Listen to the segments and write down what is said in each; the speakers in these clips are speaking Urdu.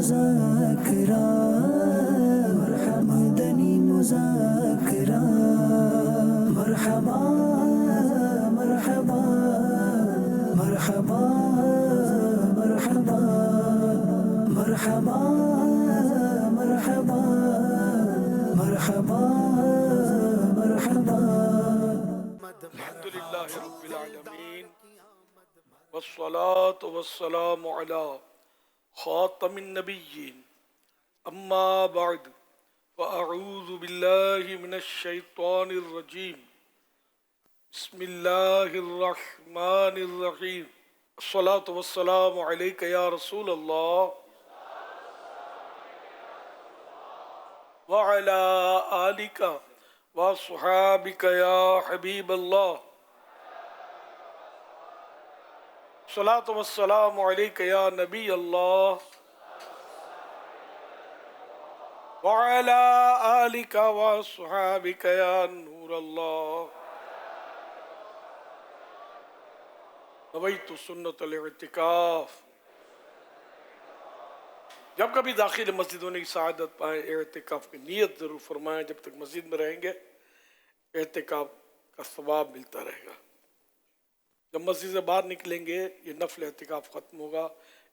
مذاکرہ مدنی مذاکرہ مرحبا مرحبا مرحبا مرحبا مرحبا مرحبا مرحبا مرحبا الحمد للہ رب العالمین والصلاة والسلام علی خاتم النبیین اما بعد فاعوذ باللہ من الشیطان الرجیم بسم اللہ الرحمن الرحیم الصلاة والسلام علیک یا رسول اللہ وعلی آلک وصحابک یا حبیب اللہ صلاۃ والسلام علیک یا نبی اللہ وعلی آلک وصحابک یا نور اللہ نویت سنت الاعتکاف۔ جب کبھی داخل مسجد ہونے کی سعادت پائیں اعتکاف کی نیت ضرور فرمائیں۔ جب تک مسجد میں رہیں گے اعتکاف کا ثواب ملتا رہے گا۔ جب مسجد سے باہر نکلیں گے یہ نفل اعتکاف ختم ہوگا،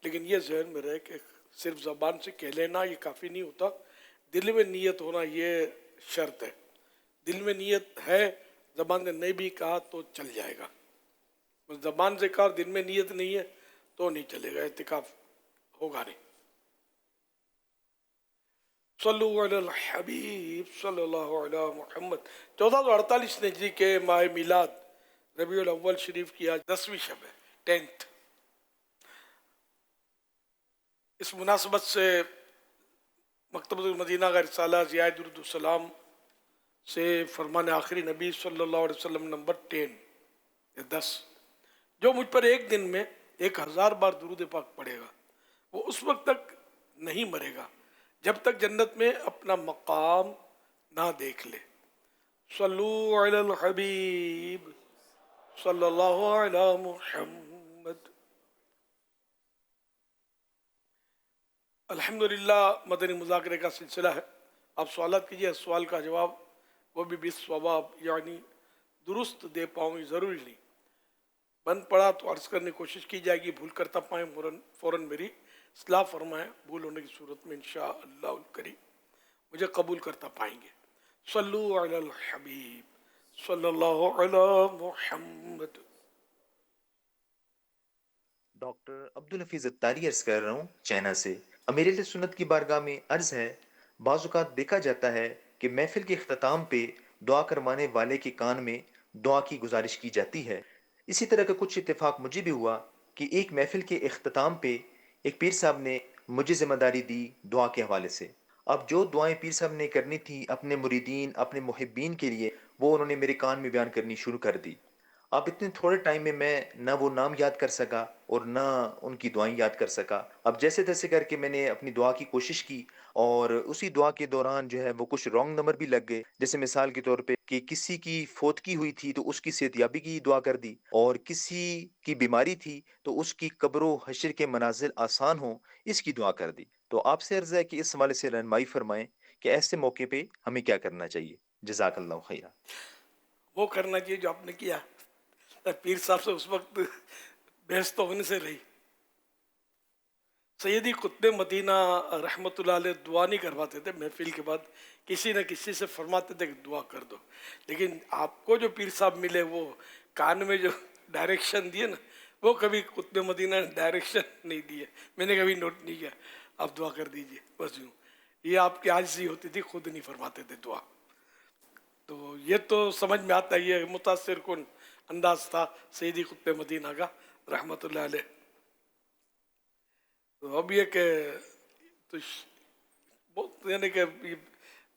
لیکن یہ ذہن میں رہے کہ صرف زبان سے کہہ لینا یہ کافی نہیں ہوتا، دل میں نیت ہونا یہ شرط ہے۔ دل میں نیت ہے، زبان سے نہیں بھی کہا تو چل جائے گا۔ زبان سے کہا اور دل میں نیت نہیں ہے تو نہیں چلے گا، اعتکاف ہوگا نہیں۔ صلو علی الحبیب صلی اللہ علیہ محمد۔ 1448 ہجری کے ماہ میلاد ربیع الاول شریف کی آج 10ویں شب ہے، 10th۔ اس مناسبت سے مکتبۃ المدینہ کا رسالہ ضیاء درود السلام سے فرمان آخری نبی صلی اللہ علیہ وسلم نمبر 10 جو مجھ پر ایک دن میں 1000 بار درود پاک پڑھے گا وہ اس وقت تک نہیں مرے گا جب تک جنت میں اپنا مقام نہ دیکھ لے۔ صلو علی الحبیب صلی اللہ علی محمد۔ الحمدللہ مدنی مذاکرے کا سلسلہ ہے۔ آپ سوالات کیجئے، سوال کا جواب وہ بھی بالصواب یعنی درست دے پاؤں گی، ضروری نہیں۔ بند پڑا تو عرض کرنے کی کوشش کی جائے گی، بھول کرتا پائیں فوراً میری اصلاح فرمائیں، بھول ہونے کی صورت میں انشاءاللہ الکریم مجھے قبول کرتا پائیں گے۔ صلو علی الحبیب صلی اللہ علی محمد۔ ڈاکٹر عبدالحفیظ اتاری عرض کر رہا ہوں چائنا سے۔ امیر اہل سنت کی بارگاہ میں عرض ہے، بعض اوقات دیکھا جاتا ہے کہ محفل کے اختتام پہ دعا کروانے والے کے کان میں دعا کی گزارش کی جاتی ہے۔ اسی طرح کا کچھ اتفاق مجھے بھی ہوا کہ ایک محفل کے اختتام پہ ایک پیر صاحب نے مجھے ذمہ داری دی دعا کے حوالے سے۔ اب جو دعائیں پیر صاحب نے کرنی تھی اپنے مریدین اپنے محبین کے لیے وہ انہوں نے میرے کان میں بیان کرنی شروع کر دی۔ اب اتنے تھوڑے ٹائم میں نہ وہ نام یاد کر سکا اور نہ ان کی دعائیں یاد کر سکا۔ اب جیسے تیسے کر کے میں نے اپنی دعا کی کوشش کی اور اسی دعا کے دوران جو ہے وہ کچھ رانگ نمبر بھی لگ گئے، جیسے مثال کے طور پہ کہ کسی کی فوتگی ہوئی تھی تو اس کی صحتیابی کی دعا کر دی، اور کسی کی بیماری تھی تو اس کی قبر و حشر کے منازل آسان ہوں اس کی دعا کر دی۔ تو آپ سے عرض ہے کہ اس حوالے سے رہنمائی فرمائیں کہ ایسے موقع پہ ہمیں کیا کرنا چاہیے۔ جزاک اللہ خیرہ۔ وہ کرنا چاہیے جو آپ نے کیا۔ پیر صاحب سے اس وقت بحث تو ہونے سے رہی۔ سیدی قطب مدینہ رحمۃ اللہ علیہ دعا نہیں کرواتے تھے، محفل کے بعد کسی نہ کسی سے فرماتے تھے کہ دعا کر دو، لیکن آپ کو جو پیر صاحب ملے وہ کان میں جو ڈائریکشن دیے نا وہ کبھی قطب مدینہ نے ڈائریکشن نہیں دیے، میں نے کبھی نوٹ نہیں کیا آپ دعا کر دیجئے بس یوں۔ یہ آپ کی عاجزی ہوتی تھی، خود نہیں فرماتے تھے دعا۔ تو یہ تو سمجھ میں آتا ہے، یہ متاثر کن انداز تھا سیدی قطب مدینہ کا رحمۃ اللہ علیہ۔ تو اب یہ کہ تو یعنی کہ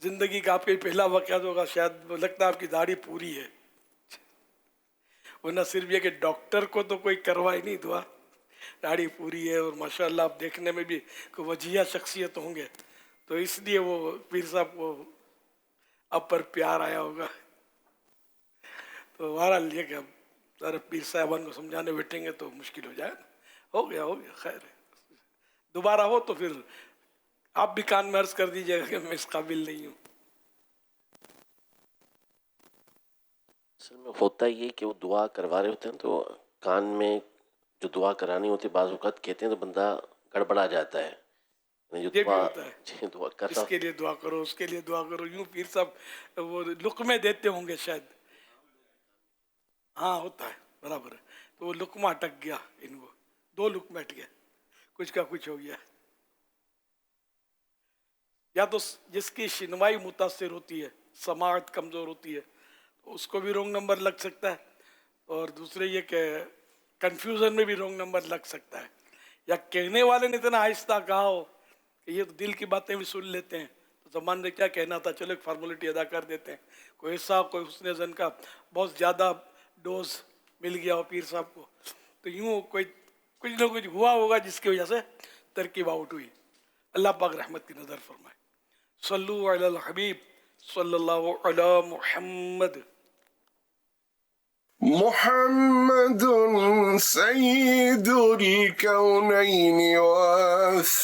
زندگی کا آپ کا پہلا واقعہ ہوگا، شاید لگتا ہے آپ کی داڑھی پوری ہے، ورنہ صرف یہ کہ ڈاکٹر کو تو کوئی کروائی نہیں دعا، داڑھی پوری ہے اور ماشاءاللہ آپ دیکھنے میں بھی کوئی وجیہ شخصیت ہوں گے، تو اس لیے وہ پیر صاحب کو آپ پر پیار آیا ہوگا۔ تو بہرحال یہ کہ اب سارے پیر صاحبان کو سمجھانے بیٹھیں گے تو مشکل ہو جائے نا۔ ہو گیا خیر ہے، دوبارہ ہو تو پھر آپ بھی کان میں عرض کر دیجیے گا کہ میں اس قابل نہیں ہوں. اصل میں ہوتا یہ کہ وہ دعا کروا رہے ہوتے ہیں تو کان میں جو دعا کرانی ہوتی ہے بعض اوقات کہتے ہیں تو بندہ گڑبڑا جاتا ہے. جو یہ بھی دعا ہوتا ہے دعا کر اس رہا کے لیے دعا کرو اس کے لیے دعا کرو یوں پیر صاحب وہ لقمے دیتے ہوں گے شاید. ہاں ہوتا ہے برابر ہے. تو وہ لقمہ اٹک گیا ان کو 2 لقمے اٹک گیا کچھ کا کچھ ہو گیا. یا تو جس کی شنوائی متاثر ہوتی ہے سماعت کمزور ہوتی ہے تو اس کو بھی رونگ نمبر لگ سکتا ہے. اور دوسرے یہ کہ کنفیوژن میں بھی رونگ نمبر لگ سکتا ہے. یا کہنے والے نے اتنا آہستہ کہا ہو کہ یہ تو دل کی باتیں بھی سن لیتے ہیں تو زبان نے کیا کہنا تھا چلو ایک فارمولیٹی ادا کر دیتے ہیں. کوئی ایسا کوئی حسن زن کا بہت زیادہ ڈوز مل گیا ہو پیر صاحب کو تو یوں کوئی کچھ نہ کچھ ہوا ہوگا جس کی وجہ سے ترکیب آؤٹ ہوئی. اللہ پاک رحمت کی نظر فرمائے. صلو علی الحبیب صلی اللہ علی محمد. محمد سيد الكونين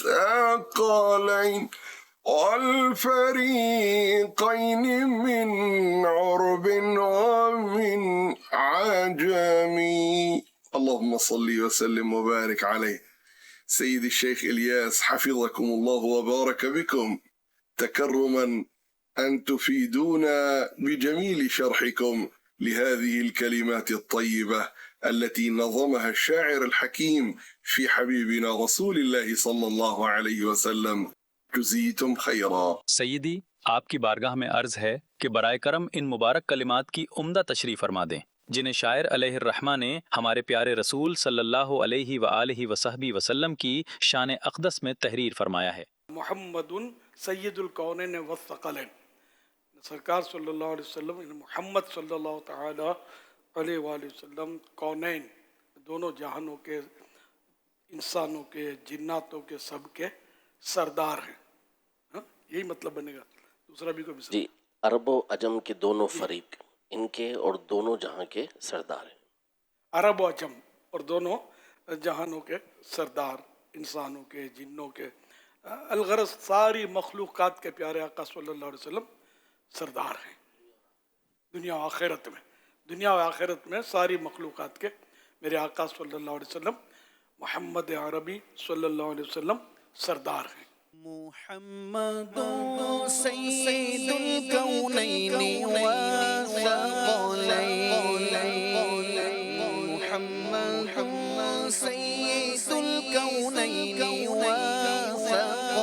والثقلين والفريقين من عرب ومن عجم. اللهم صل وسلم وبارك عليه. سيد الشيخ إلياس حفظكم الله وبارك بكم تكرما أن تفيدونا بجميل شرحكم لهذه الكلمات الطيبة التي نظمها الشاعر الحكيم في حبيبنا رسول الله صلى الله عليه وسلم. جزيتم خيرا. سیدی آپ کی بارگاہ میں عرض ہے کہ برائے کرم ان مبارک کلمات کی عمدہ تشریح فرما دیں جنہیں شاعر علیہ الرحمہ نے ہمارے پیارے رسول صلی اللہ علیہ وآلہ وصحبہ وسلم کی شان اقدس میں تحریر فرمایا ہے. محمد سید الکونین والثقلین سرکار صلی اللہ علیہ وسلم محمد صلی اللہ تعالی علیہ وآلہ وسلم کونین دونوں جہانوں کے انسانوں کے جناتوں کے سب کے سردار ہیں. یہی مطلب بنے گا. دوسرا بھی کوئی مثال جی عرب و عجم کے دونوں فریق ان کے اور دونوں جہاں کے سردار ہیں. عرب و عجم اور دونوں جہانوں کے سردار انسانوں کے جنوں کے الغرض ساری مخلوقات کے پیارے آقا صلی اللہ علیہ وسلم سردار ہیں دنیا و آخرت میں. دنیا و آخرت میں ساری مخلوقات کے میرے آقا صلی اللہ علیہ وسلم محمد عربی صلی اللہ علیہ وسلم سردار ہیں. محمد سید الکونین والثقلین محمد سید الکونین والثقلین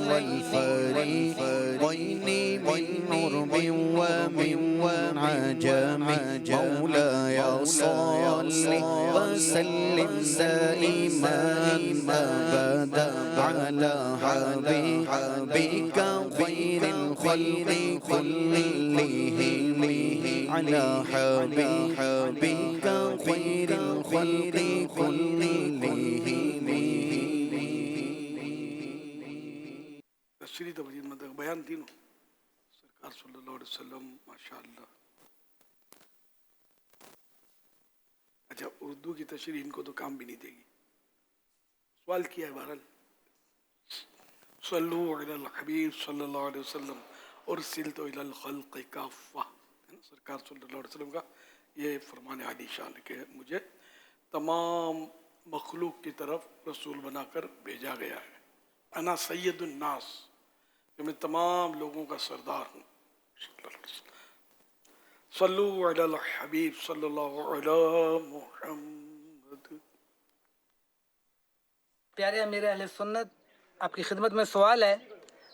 والفریقین من عرب ومن عجم مولاي صل وسلم دائما أبدا على حبيبك خير الخلق كلهم على حبيبك خير الخلق كلهم. تشریح توجید مدد بیان تینوں سرکار صلی اللہ علیہ وسلم ماشاءاللہ. اچھا اردو کی تشریح ان کو تو کام بھی نہیں دے گی. سوال کیا ہے بہرحال. صلو علی الحبیب صلی اللہ علیہ وسلم ارسلت الی الخلق کافہ. سرکار صلی اللہ علیہ وسلم کا یہ فرمان عالی شان کہ مجھے تمام مخلوق کی طرف رسول بنا کر بھیجا گیا ہے. انا سید الناس کہ میں تمام لوگوں کا سردار ہوں. صلو علی الحبیب صلی اللہ علی محمد. پیارے امیر اہل سنت آپ کی خدمت میں سوال ہے.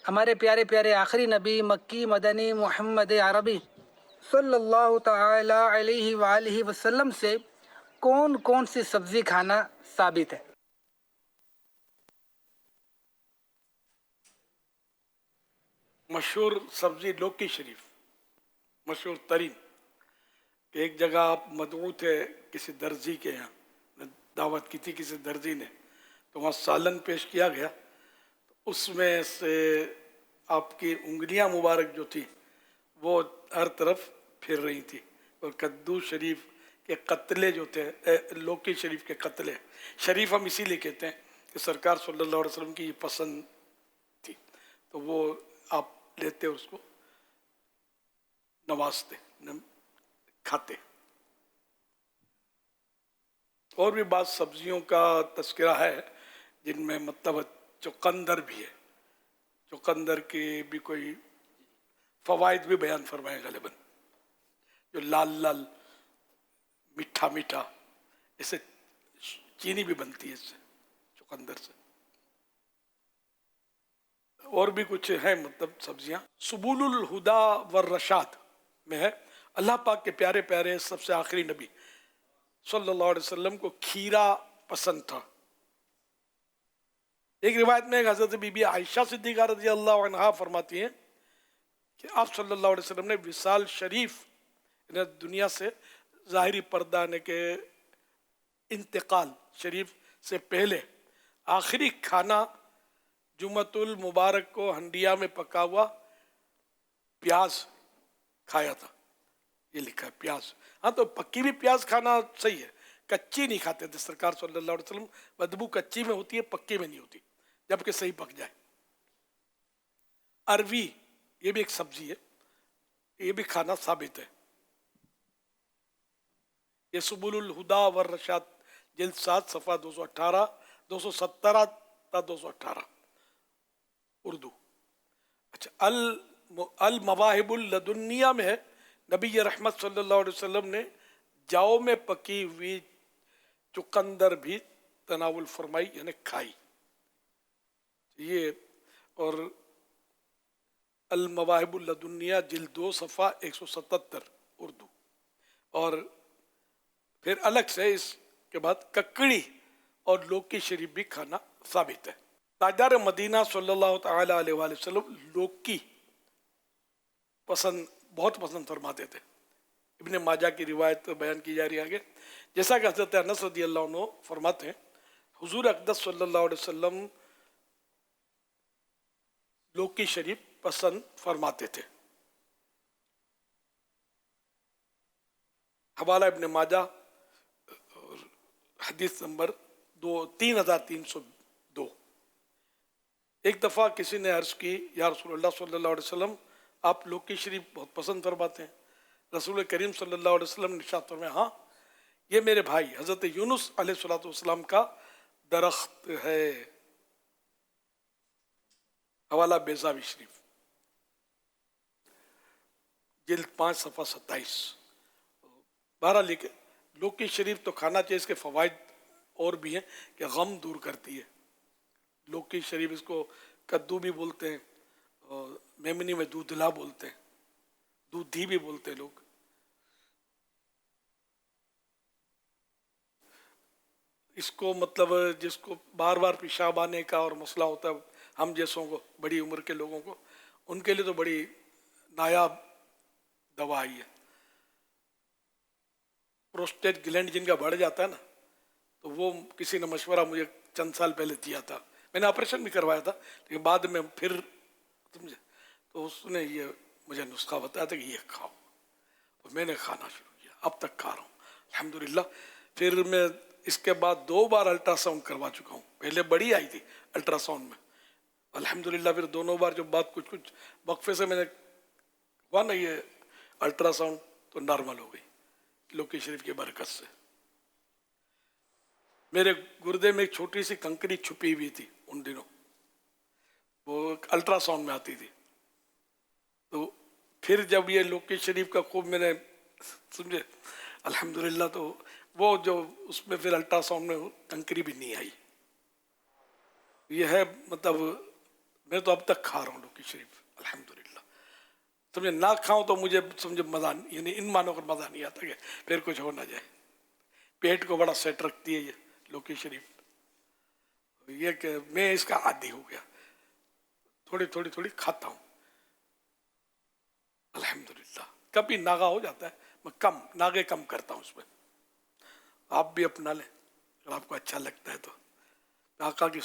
ہمارے پیارے پیارے آخری نبی مکی مدنی محمد عربی صلی اللہ تعالی علیہ وآلہ وسلم سے کون کون سی سبزی کھانا ثابت ہے؟ مشہور سبزی لوکی شریف مشہور ترین. ایک جگہ آپ مدعو تھے کسی درزی کے یہاں دعوت کی تھی کسی درزی نے تو وہاں سالن پیش کیا گیا. اس میں سے آپ کی انگلیاں مبارک جو تھی وہ ہر طرف پھر رہی تھی اور کدو شریف کے قتلے جو تھے لوکی شریف کے قتلے شریف ہم اسی لیے کہتے ہیں کہ سرکار صلی اللہ علیہ وسلم کی یہ پسند تو وہ آپ لیتے اس کو نوازتے کھاتے. اور بھی بعض سبزیوں کا تذکرہ ہے جن میں مطلب چقندر بھی ہے. چقندر کے بھی کوئی فوائد بھی بیان فرمائے غالباً, جو لال لال میٹھا میٹھا, اسے چینی بھی بنتی ہے اس سے, چقندر سے. اور بھی کچھ ہیں مطلب سبزیاں. سبول الہدا والرشاد میں ہے اللہ پاک کے پیارے پیارے سب سے آخری نبی صلی اللہ علیہ وسلم کو کھیرا پسند تھا. ایک روایت میں حضرت بی بی عائشہ صدیقہ رضی اللہ عنہا فرماتی ہیں کہ آپ صلی اللہ علیہ وسلم نے وصال شریف دنیا سے ظاہری پردہ آنے کے انتقال شریف سے پہلے آخری کھانا جمعۃ المبارک کو ہنڈیا میں پکا ہوا پیاز کھایا تھا. یہ لکھا ہے پیاز. ہاں تو پکی بھی پیاز کھانا صحیح ہے, کچی نہیں کھاتے تھے سرکار صلی اللہ علیہ وسلم. بدبو کچی میں ہوتی ہے, پکی میں نہیں ہوتی, جبکہ صحیح پک جائے. اروی یہ بھی ایک سبزی ہے, یہ بھی کھانا ثابت ہے. یہ سبل الہدا والرشاد جلد 7 صفحہ 218 217 تا 218 اردو. اچھا, المواہب اللدنیہ میں ہے نبی رحمت صلی اللہ علیہ وسلم نے جاؤ میں پکی ہوئی چقندر بھی تناول فرمائی, یعنی کھائی. یہ اور المواہب اللدنیہ جلد 2 صفحہ 177 اردو. اور پھر الگ سے اس کے بعد ککڑی اور لوکی شریف بھی کھانا ثابت ہے. تاجدار مدینہ صلی اللہ تعالی علیہ وآلہ وسلم لوکی بہت پسند فرماتے تھے. ابن ماجہ کی روایت بیان کی جا رہی ہے آگے. جیسا کہ حضرت انس رضی اللہ عنہ فرماتے ہیں حضور اقدس صلی اللہ علیہ وسلم لوکی شریف پسند فرماتے تھے. حوالہ ابن ماجہ حدیث نمبر 3302. ایک دفعہ کسی نے عرض کی یا رسول اللہ صلی اللہ علیہ وسلم آپ لوکی شریف بہت پسند فرماتے ہیں. رسول کریم صلی اللہ علیہ وسلم نے ارشاد فرمایا ہاں یہ میرے بھائی حضرت یونس علیہ الصلوۃ والسلام کا درخت ہے. حوالہ بیضاوی شریف جلد 5 صفحہ 27. بہرحال لکھے لوکی شریف تو کھانا چاہیے. اس کے فوائد اور بھی ہیں کہ غم دور کرتی ہے. لوکی شریف اس کو کدو بھی بولتے ہیں, اور میمنی میں دودھلا بولتے ہیں, دودھی بھی بولتے ہیں لوگ. اس کو مطلب جس کو بار بار پیشاب آنے کا اور مسئلہ ہوتا ہے ہم جیسوں کو, بڑی عمر کے لوگوں کو, ان کے لیے تو بڑی نایاب دوا ہے. پروسٹیٹ گلینڈ جن کا بڑھ جاتا ہے نا, تو وہ کسی نے مشورہ مجھے چند سال پہلے دیا تھا. میں نے آپریشن بھی کروایا تھا, لیکن بعد میں پھر سمجھے تو اس نے یہ مجھے نسخہ بتایا تھا کہ یہ کھاؤ, اور میں نے کھانا شروع کیا. اب تک کھا رہا ہوں الحمدللہ. پھر میں اس کے بعد 2 بار الٹرا ساؤنڈ کروا چکا ہوں. پہلے بڑی آئی تھی الٹرا ساؤنڈ میں, الحمدللہ. پھر دونوں بار جو بات کچھ وقفے سے میں نے ہوا نا یہ الٹرا ساؤنڈ, تو نارمل ہو گئی لوکی شریف کی برکت سے. میرے گردے میں ایک چھوٹی سی کنکری چھپی ہوئی تھی ان دنوں, وہ الٹرا ساؤنڈ میں آتی تھی. تو پھر جب یہ لوکی شریف کا خوب میں نے سمجھے الحمدللہ, تو وہ جو اس میں پھر الٹرا ساؤنڈ میں کنکری بھی نہیں آئی. یہ ہے مطلب میں تو اب تک کھا رہا ہوں لوکی شریف الحمدللہ. سمجھے نہ کھاؤں تو مجھے سمجھے مزہ, یعنی ان معنوں کا مزہ نہیں آتا کہ پھر کچھ ہو نہ جائے. پیٹ کو بڑا سیٹ رکھتی ہے یہ لوکی شریف. یہ کہ میں اس کا عادی ہو گیا, تھوڑی کھاتا ہوں الحمدللہ. کبھی ناغا ہو جاتا ہے, میں ناغے کم کرتا ہوں اس میں. آپ بھی اپنا لیں اگر آپ کو اچھا لگتا ہے تو. آقا کی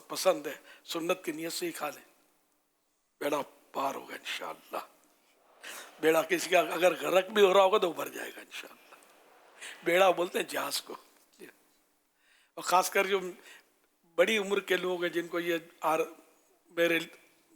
پسند ہے, سنت کی نیت سے ہی کھا لیں, بیڑا پار ہوگا انشاءاللہ. بیڑا کسی کا اگر غرق بھی ہو رہا ہوگا تو بھر جائے گا انشاءاللہ. بیڑا بولتے ہیں جہاز کو. اور خاص کر جو بڑی عمر کے لوگ ہیں جن کو یہ میرے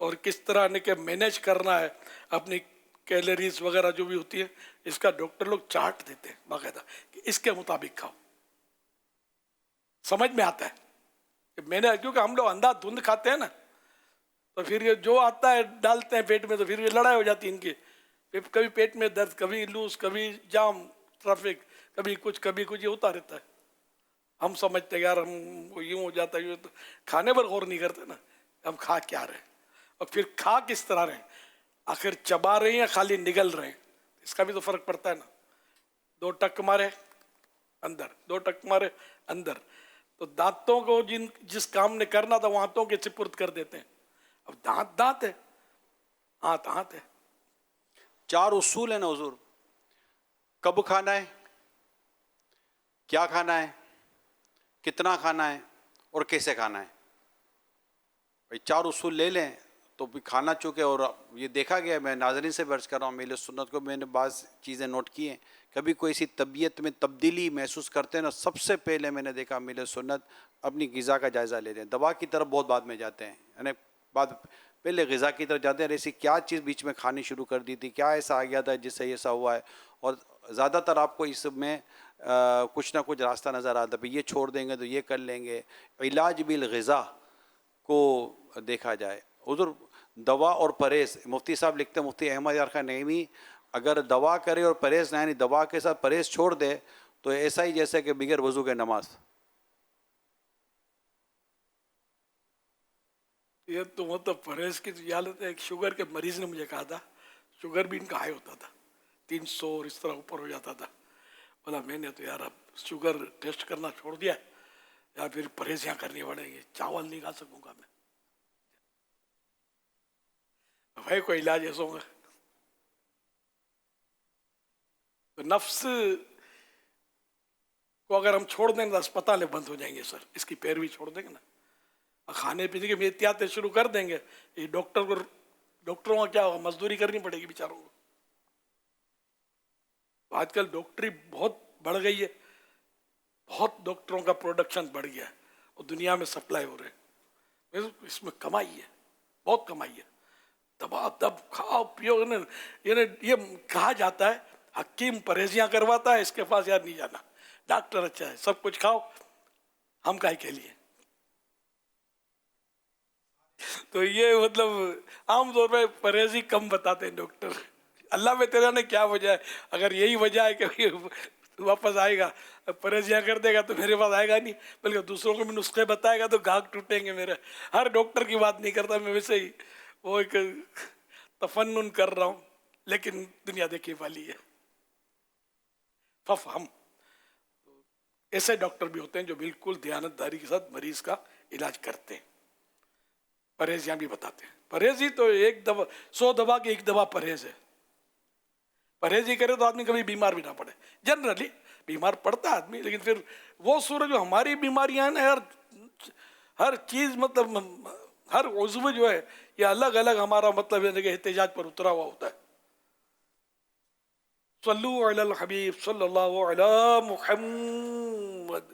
اور کس طرح نے کہ مینیج کرنا ہے اپنی کیلریز وغیرہ جو بھی ہوتی ہے، اس کا ڈاکٹر لوگ چارٹ دیتے ہیں باقاعدہ کہ اس کے مطابق کھاؤ. سمجھ میں آتا ہے کہ میں نے، کیونکہ ہم لوگ اندھا دھند کھاتے ہیں نا، تو پھر یہ جو آتا ہے ڈالتے ہیں پیٹ میں، تو پھر یہ لڑائی ہو جاتی ہے ان کی. پھر کبھی پیٹ میں درد، کبھی لوز، کبھی جام ٹریفک، کبھی کچھ یہ ہوتا رہتا ہے. ہم سمجھتے ہیں یار ہم یوں ہو جاتا ہے، تو کھانے پر غور نہیں کرتے نا ہم کھا کیا رہے ہیں، اور پھر کھا کس طرح رہے ہیں، آخر چبا رہے ہیں یا خالی نگل رہے ہیں، اس کا بھی تو فرق پڑتا ہے نا. 2 ٹک مارے اندر، 2 ٹک مارے اندر، تو دانتوں کو جس کام نے کرنا تھا وہ ہاتھوں کے سپرد کر دیتے ہیں. اب دانت ہے، ہاتھ ہے. 4 اصول ہیں نا حضور، کب کھانا ہے، کیا کھانا ہے، کتنا کھانا ہے، اور کیسے کھانا ہے. بھائی 4 اصول لے لیں تو بھی کھانا چکے. اور یہ دیکھا گیا، میں ناظرین سے بھی عرض کر رہا ہوں، میرے سنت کو میں نے بعض چیزیں نوٹ کی ہیں. کبھی کوئی ایسی طبیعت میں تبدیلی محسوس کرتے ہیں نا، سب سے پہلے میں نے دیکھا میرے سنت اپنی غذا کا جائزہ لیتے ہیں. دوا کی طرف بہت بعد میں جاتے ہیں، یعنی پہلے غذا کی طرف جاتے ہیں. ایسی کیا چیز بیچ میں کھانی شروع کر دی تھی، کیا ایسا آ گیا تھا جس سے ایسا ہوا ہے. اور زیادہ تر آپ کو اس میں کچھ نہ کچھ راستہ نظر آتا ہے، یہ چھوڑ دیں گے تو یہ کر لیں گے. علاج بالغذا کو دیکھا جائے حضور، دوا اور پرہیز. مفتی صاحب لکھتے ہیں، مفتی احمد یار خان نعیمی، اگر دوا کرے اور پرہیز نہ، یعنی دوا کے ساتھ پرہیز چھوڑ دے تو ایسا ہی جیسے کہ بغیر وضو کے نماز. یہ تو مطلب پرہیز کی حالت ہے. ایک شوگر کے مریض نے مجھے کہا تھا، شوگر بھی ان کا ہائی ہوتا تھا، 300 اور اس طرح اوپر ہو جاتا تھا. بولا میں نے تو یار اب شوگر ٹیسٹ کرنا چھوڑ دیا، یا پھر پرہیز یہاں کرنی پڑیں گی، چاول نہیں کھا سکوں گا میں. بھائی کوئی علاج ایسا ہوگا تو نفس کو اگر ہم چھوڑ دیں تو اسپتالیں بند ہو جائیں گے سر. اس کی پیروی چھوڑ دیں گے نا، کھانے پینے کی احتیاطیں شروع کر دیں گے. یہ ڈاکٹروں کا کیا ہوگا، مزدوری کرنی پڑے گی بیچاروں کو. آج کل ڈاکٹری بہت بڑھ گئی ہے، بہت ڈاکٹروں کا پروڈکشن بڑھ گیا ہے، اور دنیا میں سپلائی ہو رہے ہیں. اس میں کمائی ہے، بہت کمائی ہے. دبا دب کھاؤ پیو، یعنی یہ کہا جاتا ہے حکیم پرہیزیاں کرواتا ہے، اس کے پاس یار نہیں جانا. ڈاکٹر اچھا ہے، سب کچھ کھاؤ، ہم کاہے کے لیے. تو یہ مطلب عام طور پہ پرہیزی کم بتاتے ہیں ڈاکٹر. اللہ میں تیرا نے کیا وجہ ہے، اگر یہی وجہ ہے کہ واپس آئے گا، پرہیزیاں کر دے گا تو میرے پاس آئے گا نہیں، بلکہ دوسروں کو بھی نسخے بتائے گا تو گاہک ٹوٹیں گے میرے. ہر ڈاکٹر کی بات نہیں کرتا میں، ویسے ہی وہ ایک تفنن کر رہا ہوں، لیکن دنیا دیکھنے والی ہے. ففہم. ایسے ڈاکٹر بھی ہوتے ہیں جو بالکل دیانتداری کے ساتھ مریض کا علاج کرتے ہیں، پرہیزیاں بھی بتاتے ہیں. پرہیزی تو ایک دوا، 100 دوا کی ایک دوا پرہیز ہے. پرہیزی کرے تو آدمی کبھی بیمار بھی نہ پڑے. جنرلی بیمار پڑتا ہے آدمی، لیکن پھر وہ صورت جو ہماری بیماریاں ہیں، ہر چیز مطلب ہر عضو جو ہے یہ الگ الگ ہمارا مطلب ہے کہ احتجاج پر اترا ہوا ہوتا ہے. صلو علی الحبیب صلی اللہ علی محمد.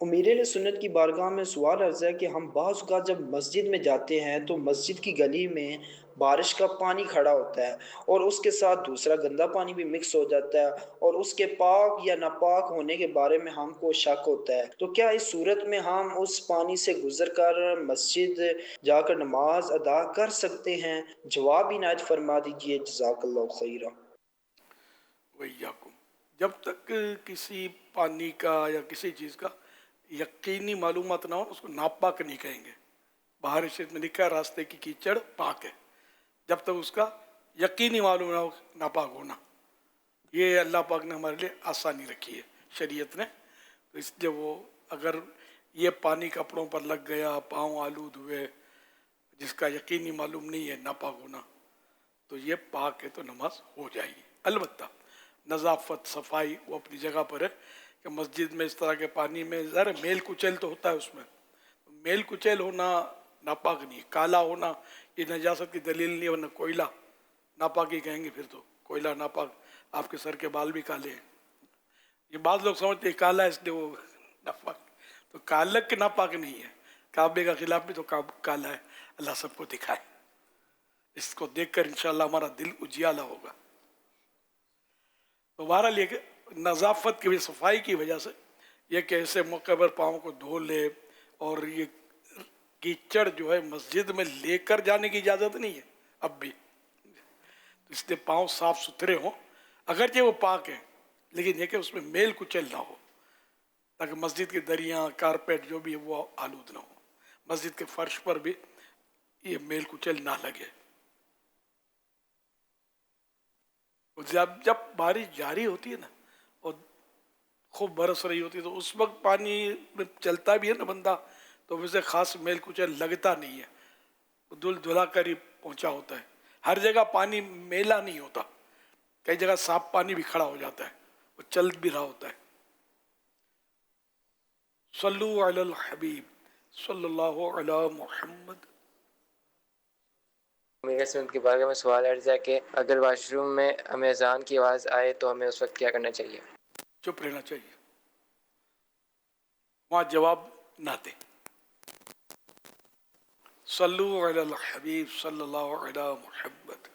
امیر اہل سنت کی بارگاہ میں سوال عرض ہے کہ ہم بعض اوقات جب مسجد میں جاتے ہیں تو مسجد کی گلی میں بارش کا پانی کھڑا ہوتا ہے اور اس کے ساتھ دوسرا گندا پانی بھی مکس ہو جاتا ہے، اور اس کے پاک یا ناپاک ہونے کے بارے میں ہم کو شک ہوتا ہے. تو کیا اس صورت میں ہم اس پانی سے گزر کر مسجد جا کر نماز ادا کر سکتے ہیں؟ جواب عنایت فرما دیجیے، جزاک اللہ خیرہ. وَإِيَّاكُمْ. جب تک کسی پانی کا یا کسی چیز کا یقینی معلومات نہ ہو اس کو ناپاک نہیں کہیں گے. باہر شریف میں لکھا ہے راستے کی کیچڑ پاک ہے، جب تک اس کا یقینی معلوم نہ ہو ناپاک ہونا. یہ اللہ پاک نے ہمارے لیے آسانی رکھی ہے شریعت نے. تو اس لیے وہ اگر یہ پانی کپڑوں پر لگ گیا، پاؤں آلود ہوئے، جس کا یقینی معلوم نہیں ہے ناپاک ہونا، تو یہ پاک ہے تو نماز ہو جائے گی. البتہ نظافت صفائی وہ اپنی جگہ پر ہے کہ مسجد میں اس طرح کے پانی میں ذرا میل کچیل تو ہوتا ہے، اس میں میل کچیل ہونا ناپاک نہیں ہے. کالا ہونا یہ نجاست کی دلیل نہیں ہے، ورنہ کوئلہ ناپاک ہی کہیں گے. پھر تو کوئلہ ناپاک، آپ کے سر کے بال بھی کالے ہیں. یہ بعض لوگ سمجھتے ہیں کالا اس لیے وہ ناپاک، تو کالک ناپاک نہیں ہے. کعبے کا خلاف بھی تو کالا ہے، اللہ سب کو دکھائے. اس کو دیکھ کر انشاءاللہ ہمارا دل اجیالا ہوگا. تو بہرحال یہ کہ نظافت کی صفائی کی وجہ سے یہ کہ ایسے موقع پر پاؤں کو دھو لے، اور یہ کیچڑ جو ہے مسجد میں لے کر جانے کی اجازت نہیں ہے اب بھی. اس لیے پاؤں صاف ستھرے ہوں، اگرچہ وہ پاک ہیں لیکن یہ کہ اس میں میل کچل نہ ہو، تاکہ مسجد کی دریاں کارپیٹ جو بھی ہے وہ آلود نہ ہو، مسجد کے فرش پر بھی یہ میل کچل نہ لگے. جب بارش جاری ہوتی ہے نا اور خوب برس رہی ہوتی ہے تو اس وقت پانی میں چلتا بھی ہے نا بندہ تو ویسے خاص میل کچل لگتا نہیں ہے، دھل دھلا کر ہی پہنچا ہوتا ہے. ہر جگہ پانی میلا نہیں ہوتا، کئی جگہ صاف پانی بھی کھڑا ہو جاتا ہے، وہ چل بھی رہا ہوتا ہے. صلو علی الحبیب صلی اللہ علی محمد. میرے سنت کی بارگاہ میں سوال عرض ہے کہ اگر واش روم میں ہمیں اذان کی آواز آئے تو ہمیں اس وقت کیا کرنا چاہیے؟ چپ رہنا چاہیے، وہاں جواب نہ دیں. صلو علی الحبیب صلی اللہ علی محمد.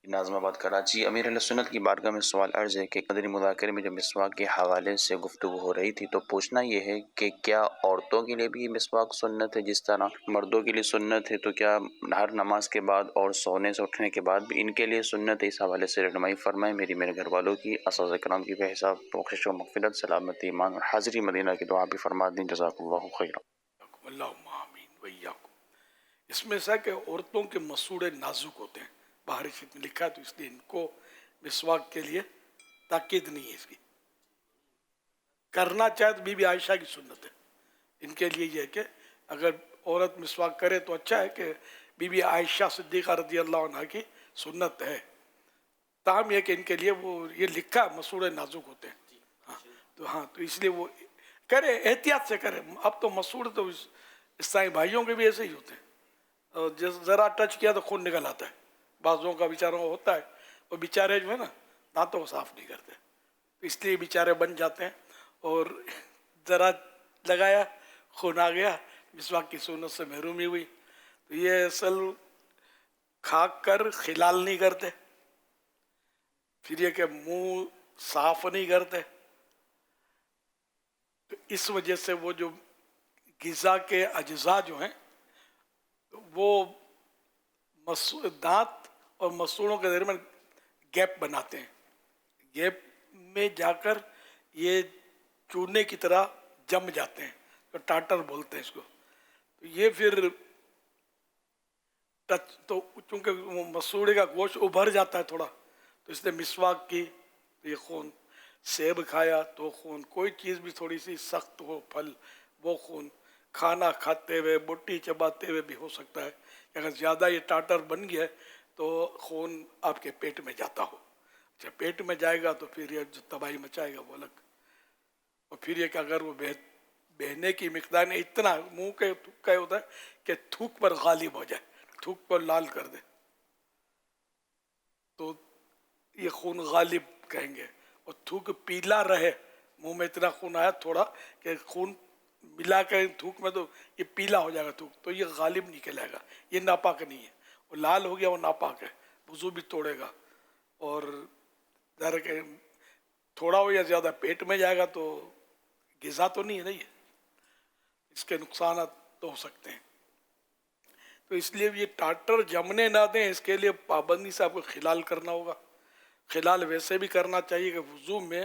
ناظم آباد کراچی. امیر علیہ سنت کی بارگاہ میں سوال عرض ہے کہ مدنی مذاکرے میں جب مسواک کے حوالے سے گفتگو ہو رہی تھی تو پوچھنا یہ ہے کہ کیا عورتوں کے لیے بھی مسواک سنت ہے جس طرح مردوں کے لیے سنت ہے، تو کیا ہر نماز کے بعد اور سونے سے اٹھنے کے بعد بھی ان کے لیے سنت ہے؟ اس حوالے سے رہنمائی فرمائیں. میرے گھر والوں کی، اساتذہ کرام کی بے حساب بخشش و مغفرت، سلامتی، ایمان اور حاضری مدینہ کی دعا بھی فرما دیں. جزاک اللہ خیرا. اللہم آمین وإیاکم. اس میں سے کہ عورتوں کے مسوڑے نازک ہوتے ہیں، باہر شریف میں لکھا ہے، تو اس لیے ان کو مسواک کے لیے تاکید نہیں ہے. اس کی کرنا چاہے تو بی بی عائشہ کی سنت ہے. ان کے لیے یہ ہے کہ اگر عورت مسواک کرے تو اچھا ہے کہ بی بی عائشہ صدیقہ رضی اللہ عنہ کی سنت ہے. تاہم یہ کہ ان کے لیے وہ یہ لکھا ہے مسوڑے نازک ہوتے ہیں. تو اس لیے وہ کرے، احتیاط سے کرے. اب تو مسوڑ تو عیسائی بھائیوں کے بھی ایسے ہی ہوتے ہیں، اور ذرا ٹچ کیا تو خون نکل آتا ہے. بعضوں کا بیچاروں کو ہوتا ہے، وہ بیچارے جو ہے نا دانتوں کو صاف نہیں کرتے، تو اس لیے بیچارے بن جاتے ہیں. اور ذرا لگایا خون آ گیا، مسواک کی سنت سے محرومی ہوئی. تو یہ اصل کھا کر خلال نہیں کرتے، پھر یہ کہ منہ صاف نہیں کرتے. تو اس وجہ سے وہ جو غذا کے اجزاء جو ہیں وہ دانت اور مسوڑوں کے درمیان گیپ بناتے ہیں. گیپ میں جا کر یہ چونے کی طرح جم جاتے ہیں، تو ٹاٹر بولتے ہیں اس کو. تو یہ پھر تو چونکہ مسوڑے کا گوشت ابھر جاتا ہے تھوڑا، تو اس نے مسواک کی تو یہ خون، سیب کھایا تو خون، کوئی چیز بھی تھوڑی سی سخت ہو پھل وہ خون، کھانا کھاتے ہوئے بوٹی چباتے ہوئے بھی ہو سکتا ہے. اگر زیادہ یہ ٹاٹر بن گیا تو خون آپ کے پیٹ میں جاتا ہو. اچھا پیٹ میں جائے گا تو پھر یہ جو تباہی مچائے گا وہ الگ. اور پھر یہ کہ اگر وہ بہنے کی مقدار نے اتنا منہ کے تھوک کا ہوتا ہے کہ تھوک پر غالب ہو جائے، تھوک پر لال کر دے، تو یہ خون غالب کہیں گے. اور تھوک پیلا رہے، منہ میں اتنا خون آیا تھوڑا کہ خون ملا کے تھوک میں تو یہ پیلا ہو جائے گا تھوک، تو یہ غالب نکل آئے گا، یہ ناپاک نہیں ہے. وہ لال ہو گیا وہ ناپاک ہے، وضو بھی توڑے گا. اور ظاہر کہ تھوڑا ہو یا زیادہ پیٹ میں جائے گا تو غذا تو نہیں ہے نا، یہ اس کے نقصانات تو ہو سکتے ہیں. تو اس لیے یہ ٹاٹر جمنے نہ دیں، اس کے لیے پابندی سے آپ کو خلال کرنا ہوگا. خلال ویسے بھی کرنا چاہیے کہ وضو میں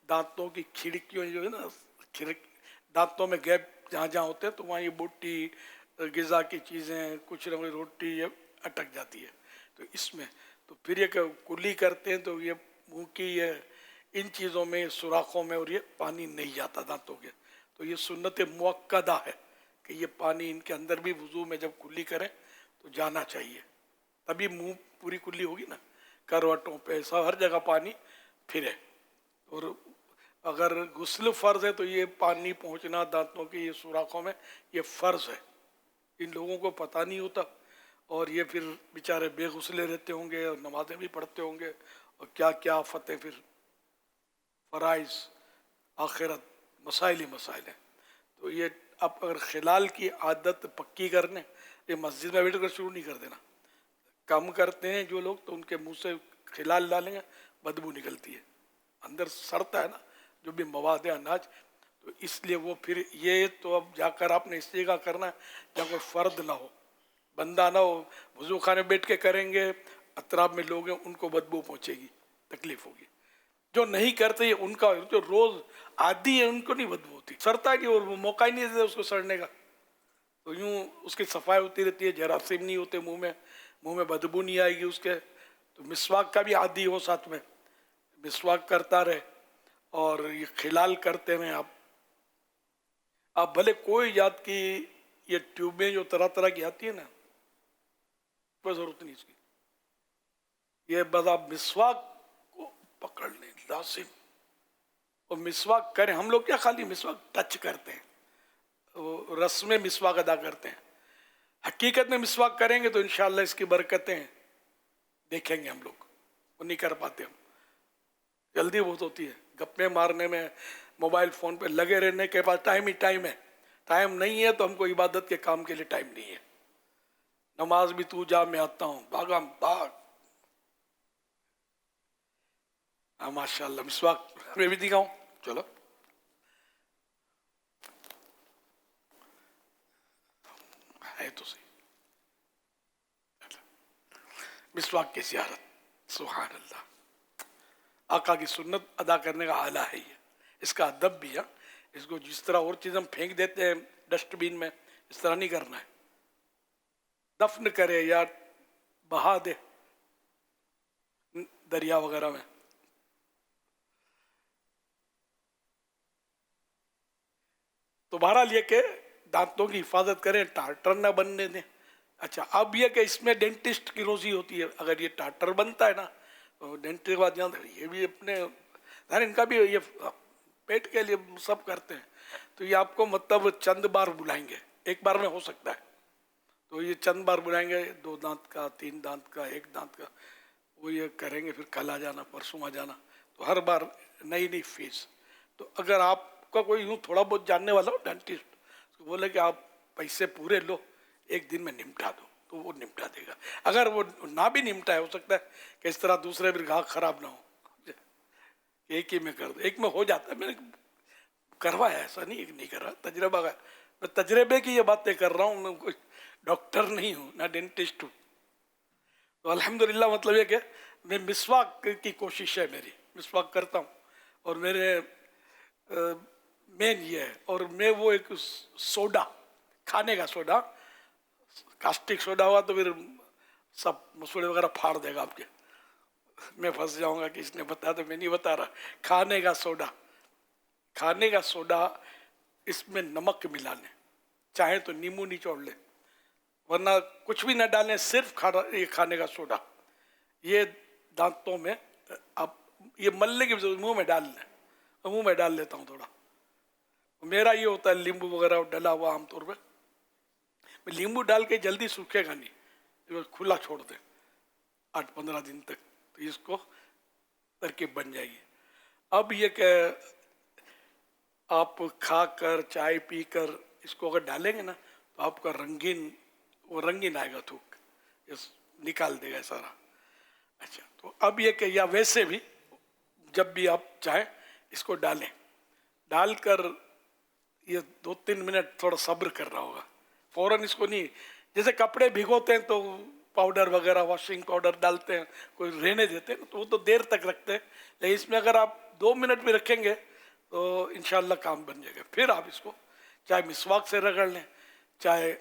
دانتوں کی کھڑکیوں جو ہے نا، دانتوں میں گیپ جہاں جہاں ہوتے ہیں تو وہاں یہ بوٹی، غذا کی چیزیں، کچھ نہ کوئی روٹی یہ اٹک جاتی ہے. تو اس میں تو پھر یہ کہ کلی کرتے ہیں تو یہ منہ کی یہ ان چیزوں میں سوراخوں میں اور یہ پانی نہیں جاتا دانتوں کے. تو یہ سنت مؤکدہ ہے کہ یہ پانی ان کے اندر بھی وضو میں جب کلی کریں تو جانا چاہیے، تبھی منہ پوری کلی ہوگی نا. کروٹوں پہ سب ہر جگہ پانی پھرے. اور اگر غسل فرض ہے تو یہ پانی پہنچنا دانتوں کے یہ سوراخوں میں یہ فرض ہے. ان لوگوں کو پتہ نہیں ہوتا اور یہ پھر بیچارے بے غسلے رہتے ہوں گے اور نمازیں بھی پڑھتے ہوں گے اور کیا کیا آفت ہے، پھر فرائض آخرت مسائل ہی مسائل ہیں. تو یہ اب اگر خلال کی عادت پکی کرنے، یہ مسجد میں بیٹھ کر شروع نہیں کر دینا. کم کرتے ہیں جو لوگ تو ان کے منہ سے خلال ڈالیں گے، بدبو نکلتی ہے، اندر سڑتا ہے نا جو بھی مواد ہے اناج. تو اس لیے وہ پھر یہ تو اب جا کر آپ نے اس جگہ کرنا ہے جہاں کوئی فرد نہ ہو، بندہ نہ ہو. وضو خانے بیٹھ کے کریں گے، اطراف میں لوگ ہیں ان کو بدبو پہنچے گی، تکلیف ہوگی. جو نہیں کرتے یہ ان کا، جو روز عادی ہے ان کو نہیں بدبو ہوتی، سڑتا ہی نہیں اور وہ موقع ہی نہیں دیتے اس کو سڑنے کا. تو یوں اس کی صفائی ہوتی رہتی ہے، جراثیم نہیں ہوتے منہ میں بدبو نہیں آئے گی اس کے. تو مسواک کا بھی عادی ہو، ساتھ میں مسواک کرتا رہے اور یہ خلال کرتے رہیں. آپ بھلے کوئی ذات کی یہ ٹیوبیں جو طرح طرح کی آتی ہیں نا، کوئی ضرورت نہیں اس کی. یہ بس آپ مسواک کو پکڑ لیں لازم، اور مسواک کریں. ہم لوگ کیا خالی مسواک ٹچ کرتے ہیں، رسم مسواک ادا کرتے ہیں. حقیقت میں مسواک کریں گے تو انشاءاللہ اس کی برکتیں دیکھیں گے ہم لوگ. وہ نہیں کر پاتے ہم، جلدی بہت ہوتی ہے گپے مارنے میں، موبائل فون پہ لگے رہنے کے بعد ٹائم ہی ٹائم ہے. ٹائم نہیں ہے تو ہم کو عبادت کے کام کے لیے ٹائم نہیں ہے. نماز بھی تو جا میں آتا ہوں، بھاگم بھاگ. ماشاء اللہ مسواک میں بھی دکھاؤں، چلو ہے تو صحیح. مسواک کی زیارت، سبحان اللہ، آقا کی سنت ادا کرنے کا آلہ ہے یہ. اس کا ادب بھی ہے. اس کو جس طرح اور چیز ہم پھینک دیتے ہیں ڈسٹ بین میں، اس طرح نہیں کرنا ہے. دفن کرے یا بہا دے دریا وغیرہ میں. تو بہرحال یہ کہ دانتوں کی حفاظت کریں، ٹارٹر نہ بننے دیں. اچھا اب یہ کہ اس میں ڈینٹسٹ کی روزی ہوتی ہے. اگر یہ ٹارٹر بنتا ہے نا تو ڈینٹسٹ کے بعد یہ بھی اپنے ان کا بھی یہ پیٹ کے لیے سب کرتے ہیں. تو یہ آپ کو مطلب چند بار بلائیں گے، ایک بار میں ہو سکتا ہے. تو یہ چند بار بلائیں گے، 2 دانت کا، 3 دانت کا، 1 دانت کا. وہ یہ کریں گے، پھر کل آ جانا، پرسوں آ جانا. تو ہر بار نئی فیس. تو اگر آپ کا کوئی یوں تھوڑا بہت جاننے والا ہو ڈینٹسٹ، تو بولے کہ آپ پیسے پورے لو، 1 دن میں نمٹا دو، تو وہ نمٹا دے گا. اگر وہ نہ بھی نمٹا ہے، ہو سکتا ہے کہ اس طرح دوسرے بھی گاہک خراب نہ ہو، ایک ہی میں کر دو. ایک میں ہو جاتا ہے. میں نے کروایا، ایسا نہیں کر رہا، تجربہ ہے. میں تجربے کی یہ باتیں کر رہا ہوں، میں کوئی ڈاکٹر نہیں ہوں نہ ڈینٹسٹ ہوں. تو الحمدللہ مطلب یہ کہ میں مسواک کی کوشش ہے میری، مسواک کرتا ہوں. اور میرے مین یہ ہے. اور میں وہ ایک سوڈا، کھانے کا سوڈا، کاسٹک سوڈا ہوا تو پھر سب مسوڑے وغیرہ پھاڑ دے گا آپ کے. میں پھنس جاؤں گا کہ اس نے بتا تو میں نہیں بتا رہا. کھانے کا سوڈا، کھانے کا سوڈا، اس میں نمک ملا لیں، چاہے تو نیمبو نچوڑ لیں، ورنہ کچھ بھی نہ ڈالیں، صرف یہ کھانے کا سوڈا. یہ دانتوں میں آپ یہ ملنے کی منہ میں ڈال لیں. منہ میں ڈال لیتا ہوں تھوڑا. میرا یہ ہوتا ہے لیمبو وغیرہ ڈلا ہوا عام طور پہ. لیمبو ڈال کے جلدی سوکھے گا نہیں، کھلا چھوڑ دیں 8-15 دن تک، تو اس کو ترکیب بن جائے گی. اب یہ کہ آپ کھا کر، چائے پی کر اس کو اگر ڈالیں گے نا تو آپ کا رنگین آئے گا تھوک، نکال دے گا سارا. اچھا تو اب یہ کہ یا ویسے بھی جب بھی آپ چاہیں اس کو ڈالیں، ڈال کر یہ 2-3 منٹ تھوڑا صبر کرنا ہوگا. فوراً اس کو نہیں، جیسے کپڑے بھگوتے ہیں تو پاؤڈر وغیرہ، واشنگ پاؤڈر ڈالتے ہیں، کوئی رہنے دیتے ہیں تو وہ تو دیر تک رکھتے ہیں. لیکن اس میں اگر آپ 2 منٹ بھی رکھیں گے تو انشاءاللہ کام بن جائے گا. پھر آپ اس کو چاہے مسواک سے رگڑ لیں، چاہے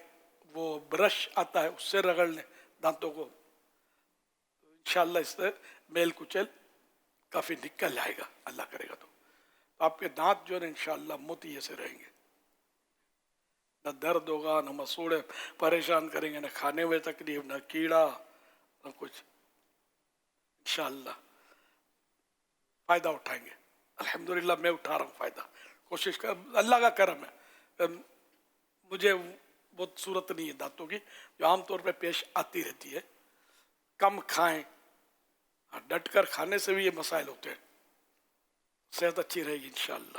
وہ برش آتا ہے اس سے رگڑ لیں دانتوں کو. انشاءاللہ اس سے میل کچل کافی نکل جائے گا، اللہ کرے گا. تو آپ کے دانت جو ہے انشاءاللہ موتیے سے رہیں گے، نہ درد ہوگا، نہ مسوڑے پریشان کریں گے، نہ کھانے میں تکلیف، نہ کیڑا، نہ کچھ. انشاءاللہ فائدہ اٹھائیں گے. الحمدللہ میں اٹھا رہا ہوں فائدہ. کوشش کر، اللہ کا کرم ہے. مجھے بہت صورت نہیں ہے دانتوں کی جو عام طور پہ پیش آتی رہتی ہے. کم کھائیں، ڈٹ کر کھانے سے بھی یہ مسائل ہوتے ہیں. صحت اچھی رہے گی انشاءاللہ.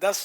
10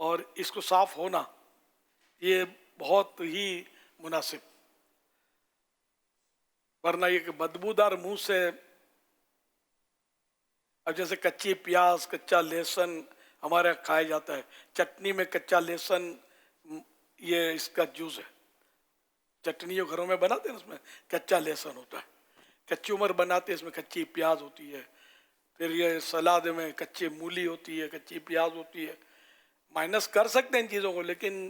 اور اس کو صاف ہونا یہ بہت ہی مناسب، ورنہ یہ کہ بدبودار منہ سے، اب جیسے کچی پیاز، کچا لہسن ہمارے یہاں کھایا جاتا ہے، چٹنی میں کچا لہسن یہ اس کا جوز ہے، چٹنی جو گھروں میں بناتے ہیں اس میں کچا لہسن ہوتا ہے، کچی عمر بناتے ہیں اس میں کچی پیاز ہوتی ہے، پھر یہ سلاد میں کچی مولی ہوتی ہے، کچی پیاز ہوتی ہے. مائنس کر سکتے ہیں ان چیزوں کو، لیکن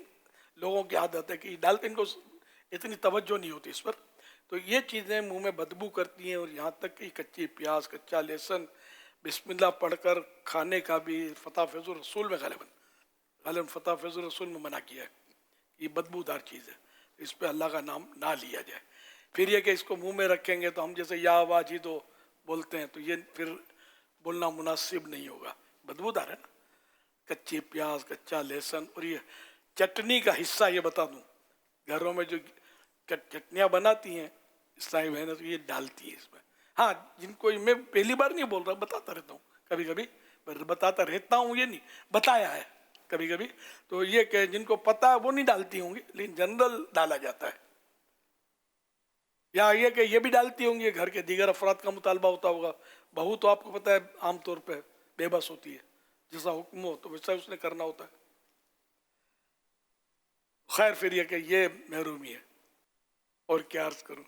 لوگوں کی عادت ہے کہ ڈالتے، ان کو اتنی توجہ نہیں ہوتی اس پر، تو یہ چیزیں منہ میں بدبو کرتی ہیں. اور یہاں تک کہ کچی پیاز، کچا لہسن بسم اللہ پڑھ کر کھانے کا بھی فتح فیض الرسول میں غالباً فتح فیض الرسول میں منع کیا ہے. یہ بدبودار چیز ہے، اس پہ اللہ کا نام نہ لیا جائے. پھر یہ کہ اس کو منہ میں رکھیں گے تو ہم جیسے یا واجدو بولتے ہیں تو یہ پھر بولنا مناسب نہیں ہوگا، بدبودار ہے نا. کچی پیاز، کچا لہسن. اور یہ چٹنی کا حصہ یہ بتا دوں، گھروں میں جو چٹنیاں بناتی ہیں اسلامی بہنیں تو یہ ڈالتی ہیں اس میں. ہاں جن کو میں پہلی بار نہیں بول رہا، بتاتا رہتا ہوں کبھی کبھی، بتاتا رہتا ہوں، یہ نہیں بتایا ہے کبھی کبھی، تو یہ کہ جن کو پتہ ہے وہ نہیں ڈالتی ہوں گی، لیکن جنرل ڈالا جاتا ہے. یا یہ کہ یہ بھی ڈالتی ہوں گی، گھر کے دیگر افراد کا مطالبہ ہوتا ہوگا. بہو تو آپ کو پتہ ہے عام طور پہ بے بس ہوتی ہے، جیسا حکم ہو تو ویسا اس نے کرنا ہوتا ہے. خیر پھر یہ کہ یہ محرومی ہے. اور کیا عرض کروں،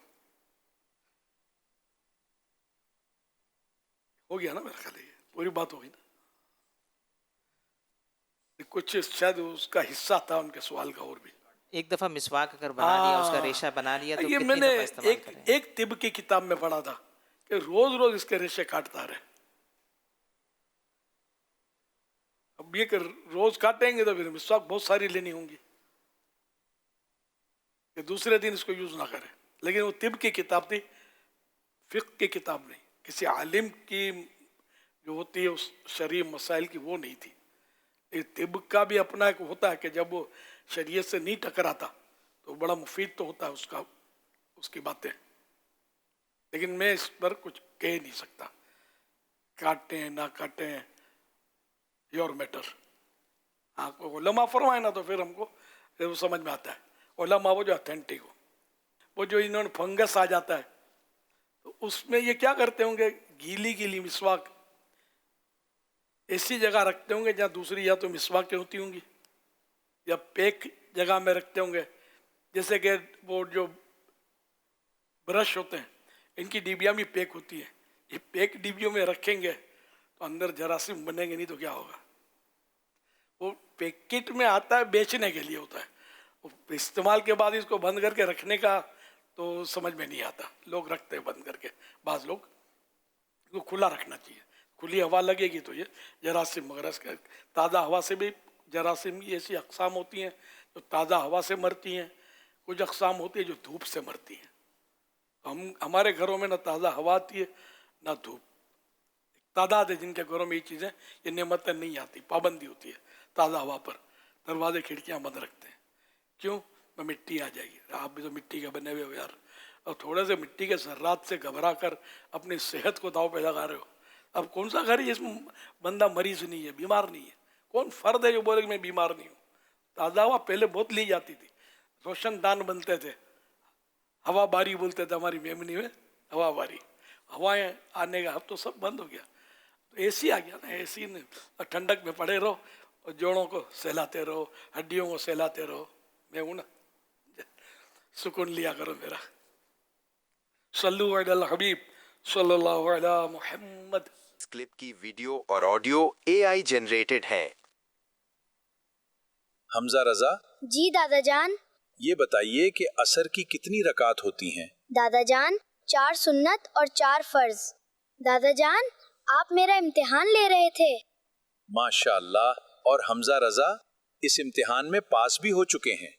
ہو گیا نا میرا خیال ہے، یہ پوری بات ہوگی نا. کچھ شاید اس کا حصہ تھا ان کے سوال کا. اور بھی ایک دفعہ مسواک اگر بنا لیا، اس کا ریشہ بنا لیا تو یہ کتنی میں نے دفعہ استعمال کریں؟ ایک طب کی کتاب میں پڑھا تھا کہ روز روز اس کے ریشے کاٹتا رہے. اب یہ کہ روز کاٹیں گے تو پھر مسواک بہت ساری لینی ہوں گی کہ دوسرے دن اس کو یوز نہ کرے. لیکن وہ طب کی کتاب تھی، فقہ کی کتاب نہیں، کسی عالم کی جو ہوتی ہے اس شرعی مسائل کی وہ نہیں تھی. طب کا بھی اپنا ایک ہوتا ہے کہ جب وہ شریعت سے نہیں ٹکراتا تو بڑا مفید تو ہوتا ہے اس کی باتیں. لیکن میں اس پر کچھ کہہ نہیں سکتا، کاٹیں نہ کاٹیں یور میٹر. ہاں علماء فرمائے نا تو پھر ہم کو پھر وہ سمجھ میں آتا ہے. علماء وہ جو اتھینٹک ہو، وہ جو انہوں نے فنگس آ جاتا ہے تو اس میں یہ کیا کرتے ہوں گے، گیلی گیلی مسواک ایسی جگہ رکھتے ہوں گے جہاں دوسری یا تو مسواکیں ہوتی ہوں گی یا پیک جگہ میں رکھتے ہوں گے. جیسے کہ وہ جو برش ہوتے ہیں ان کی ڈبیاں بھی پیک ہوتی ہیں، یہ پیک ڈبیوں میں رکھیں گے تو اندر جراثیم بنیں گے، نہیں تو کیا ہوگا. وہ پیکٹ میں آتا ہے بیچنے کے لیے ہوتا ہے، استعمال کے بعد اس کو بند کر کے رکھنے کا تو سمجھ میں نہیں آتا. لوگ رکھتے ہیں بند کر کے، بعض لوگ کو کھلا رکھنا چاہیے. کھلی ہوا لگے گی تو یہ جراثیم وغیرہ، تازہ ہوا سے بھی جراثیم کی ایسی اقسام ہوتی ہیں جو تازہ ہوا سے مرتی ہیں، کچھ اقسام ہوتی ہیں جو دھوپ سے مرتی ہیں. ہمارے گھروں میں نہ تازہ ہوا آتی ہے نہ دھوپ. تعداد ہے جن کے گھروں میں یہ چیزیں، یہ نعمتیں نہیں آتی، پابندی ہوتی ہے تازہ ہوا پر. دروازے کھڑکیاں بند رکھتے ہیں، کیوں؟ میں مٹی آ جائے گی. آپ بھی تو مٹی کے بنے ہوئے ہو یار، اور تھوڑے سے مٹی کے ذرات سے گھبرا کر اپنی صحت کو داؤ پہ لگا رہے ہو. اب کون سا گھر ہے جس میں بندہ مریض نہیں ہے، بیمار نہیں ہے؟ کون فرد ہے جو بولے کہ میں بیمار نہیں ہوں؟ تازہ ہوا پہلے بہت لی جاتی تھی، روشن دان بنتے تھے، ہوا باری بولتے تھے ہماری میمنی میں، ہوا باری ہوائیں آنے کا. اب تو سب بند ہو گیا. اے سی آ گیا نا، اے سی نے ٹھنڈک میں پڑے رہو اور جوڑوں کو سہلاتے رہو، ہڈیوں کو سہلاتے رہو. میں ہوں نا، سکون لیا کرو میرا. صلو علی الحبیب صلی اللہ علی محمد. اس کلپ کی ویڈیو اور آڈیو AI جنریٹڈ ہیں. حمزہ رضا جی دادا جان. یہ بتائیے کہ عصر کی کتنی رکعت ہوتی ہیں؟ دادا جان 4 سنت اور 4 فرض. دادا جان آپ میرا امتحان لے رہے تھے. ماشاء اللہ. اور حمزہ رضا اس امتحان میں پاس بھی ہو چکے ہیں.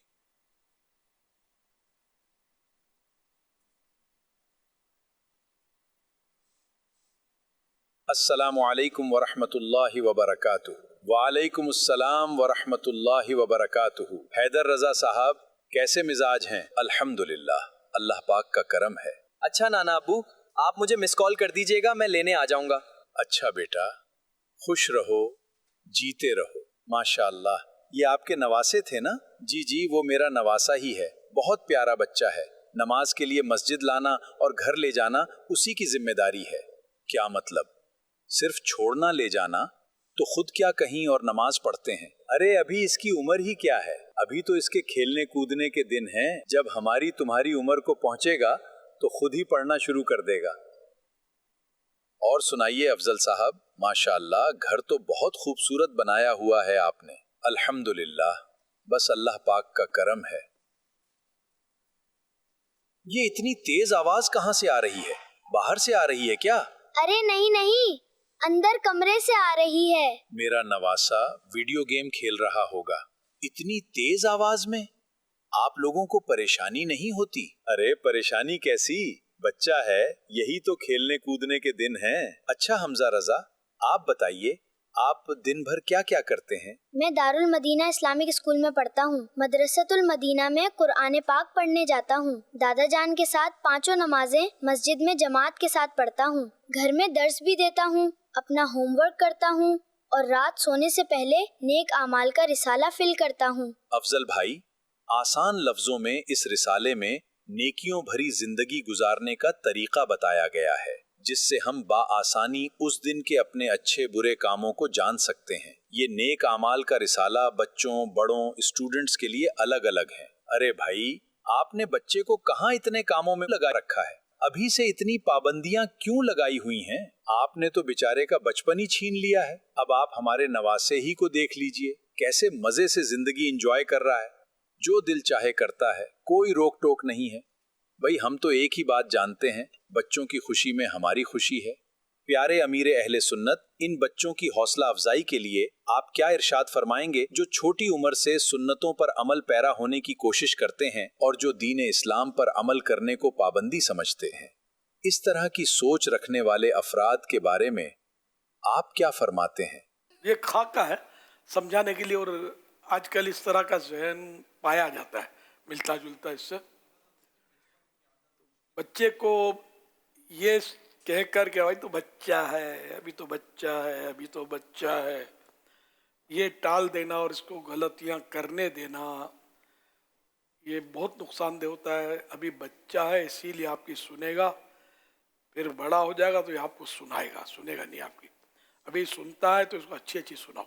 السلام علیکم ورحمۃ اللہ وبرکاتہ. وعلیکم السلام ورحمۃ اللہ وبرکاتہ. حیدر رضا صاحب کیسے مزاج ہیں؟ الحمدللہ، اللہ پاک کا کرم ہے. اچھا نانا ابو، آپ مجھے مس کال کر دیجئے گا، میں لینے آ جاؤں گا. اچھا بیٹا، خوش رہو، جیتے رہو. ماشاء اللہ، یہ آپ کے نواسے تھے نا؟ جی جی، وہ میرا نواسا ہی ہے، بہت پیارا بچہ ہے۔ نماز کے لیے مسجد لانا اور گھر لے جانا اسی کی ذمہ داری ہے۔ کیا مطلب؟ صرف چھوڑنا لے جانا؟ تو خود کیا کہیں اور نماز پڑھتے ہیں؟ ارے ابھی اس کی عمر ہی کیا ہے، ابھی تو اس کے کھیلنے کودنے کے دن ہیں، جب ہماری تمہاری عمر کو پہنچے گا تو خود ہی پڑھنا شروع کر دے گا۔ اور سنائیے افضل صاحب، ماشاءاللہ گھر تو بہت خوبصورت بنایا ہوا ہے آپ نے۔ الحمدللہ، بس اللہ پاک کا کرم ہے۔ یہ اتنی تیز آواز کہاں سے آ رہی ہے؟ باہر سے آ رہی ہے کیا؟ ارے نہیں، اندر کمرے سے آ رہی ہے۔ میرا نواسا ویڈیو گیم کھیل رہا ہوگا۔ اتنی تیز آواز میں آپ لوگوں کو پریشانی نہیں ہوتی؟ ارے پریشانی کیسی، بچہ ہے، یہی تو کھیلنے کودنے کے دن ہیں۔ اچھا حمزہ رضا، آپ بتائیے آپ دن بھر کیا کیا کرتے ہیں؟ میں دارالمدینہ اسلامک اسکول میں پڑھتا ہوں۔ مدرسۃ المدینہ میں قرآن پاک پڑھنے جاتا ہوں۔ دادا جان کے ساتھ 5 نمازیں مسجد میں جماعت کے ساتھ پڑھتا ہوں۔ گھر میں درس بھی دیتا ہوں، اپنا ہوم ورک کرتا ہوں اور رات سونے سے پہلے نیک اعمال کا رسالہ فل کرتا ہوں۔ افضل بھائی، آسان لفظوں میں اس رسالے میں نیکیوں بھری زندگی گزارنے کا طریقہ بتایا گیا ہے، جس سے ہم بآسانی اس دن کے اپنے اچھے برے کاموں کو جان سکتے ہیں۔ یہ نیک اعمال کا رسالہ بچوں، بڑوں، اسٹوڈنٹس کے لیے الگ الگ ہے۔ ارے بھائی، آپ نے بچے کو کہاں اتنے کاموں میں لگا رکھا ہے؟ ابھی سے اتنی پابندیاں کیوں لگائی ہوئی ہیں؟ آپ نے تو بیچارے کا بچپن ہی چھین لیا ہے۔ اب آپ ہمارے نواسے ہی کو دیکھ لیجئے، کیسے مزے سے زندگی انجوائے کر رہا ہے، جو دل چاہے کرتا ہے، کوئی روک ٹوک نہیں ہے۔ بھئی ہم تو ایک ہی بات جانتے ہیں، بچوں کی خوشی میں ہماری خوشی ہے۔ پیارے امیر اہل سنت، ان بچوں کی حوصلہ افزائی کے لیے آپ کیا ارشاد فرمائیں گے جو چھوٹی عمر سے سنتوں پر عمل پیرا ہونے کی کوشش کرتے ہیں اور جو دین اسلام پر عمل کرنے کو پابندی سمجھتے ہیں؟ اس طرح کی سوچ رکھنے والے افراد کے بارے میں آپ کیا فرماتے ہیں؟ یہ خاکہ ہے سمجھانے کے لیے، اور آج کل اس طرح کا ذہن پایا جاتا ہے ملتا جلتا اس سے۔ بچے کو یہ کہہ کر کے بھائی تو بچہ ہے، ابھی تو بچہ ہے، ابھی تو بچہ ہے، یہ ٹال دینا اور اس کو غلطیاں کرنے دینا، یہ بہت نقصان دہ ہوتا ہے۔ ابھی بچہ ہے اسی لیے آپ کی سنے گا، پھر بڑا ہو جائے گا تو یہ آپ کو سنائے گا، سنے گا نہیں آپ کی۔ ابھی سنتا ہے تو اس کو اچھی اچھی سناؤ،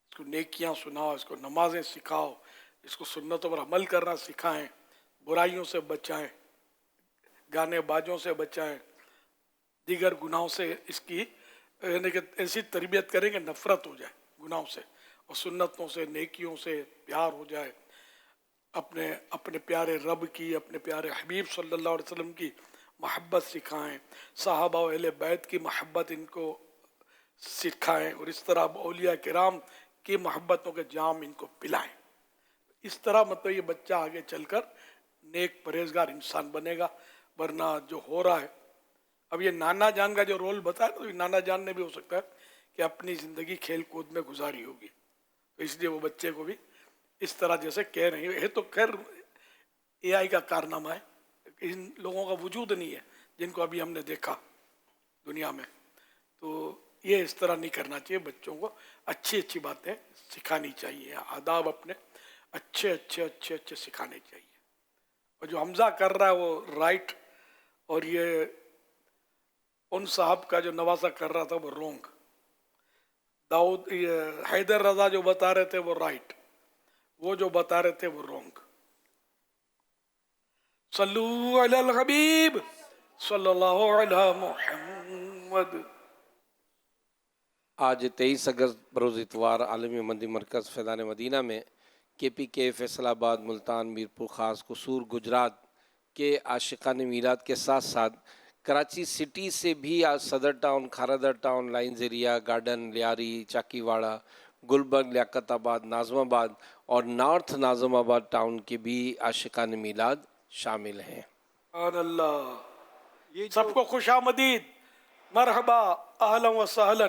اس کو نیکیاں سناؤ، اس کو نمازیں سکھاؤ، اس کو سنتوں پر عمل کرنا سکھائیں، برائیوں سے بچائیں، گانے باجوں سے بچائیں، دیگر گناہوں سے اس کی یعنی کہ ایسی تربیت کریں کہ نفرت ہو جائے گناہوں سے، اور سنتوں سے، نیکیوں سے پیار ہو جائے، اپنے پیارے رب کی، اپنے پیارے حبیب صلی اللہ علیہ وسلم کی محبت سکھائیں، صحابہ و اہل بیت کی محبت ان کو سکھائیں، اور اس طرح اولیاء کرام کی محبتوں کے جام ان کو پلائیں۔ اس طرح مطلب یہ بچہ آگے چل کر نیک پرہیزگار انسان بنے گا۔ ورنہ جو ہو رہا ہے، اب یہ نانا جان کا جو رول بتایا تو نانا جان نے بھی ہو سکتا ہے کہ اپنی زندگی کھیل کود میں گزاری ہوگی، تو اس لیے وہ بچے کو بھی اس طرح جیسے کہہ رہی ہے۔ تو خیر اے آئی کا کارنامہ ہے، ان لوگوں کا وجود نہیں ہے جن کو ابھی ہم نے دیکھا دنیا میں، تو یہ اس طرح نہیں کرنا چاہیے۔ بچوں کو اچھی اچھی باتیں سکھانی چاہیے، آداب اپنے اچھے اچھے اچھے اچھے سکھانے چاہیے۔ اور جو حمزہ کر رہا ہے وہ رائٹ، اور یہ ان صاحب کا جو نوازہ کر رہا تھا وہ رونگ۔ داؤد حیدر رضا جو بتا رہے تھے وہ رائٹ، وہ جو بتا رہے تھے وہ رونگ۔ صلو علی الحبیب صلی اللہ علی محمد۔ آج 23 اگست بروز اتوار عالمی مندی مرکز فیضان مدینہ میں کے پی کے فیصل آباد، ملتان، میرپور خاص، قصور، گجرات کے عاشقان میلاد کے ساتھ ساتھ کراچی سٹی سے بھی آج Saddar Town, Kharadar Town, Lines Area, Garden, Lyari, Chakiwara, Gulberg, Liaquatabad, ناظم آباد اور نارتھ ناظم آباد ٹاؤن کے بھی عاشقان میلاد شامل ہیں۔ سبحان اللہ، سب کو خوش آمدید، مرحبا، اہلا و سہلا،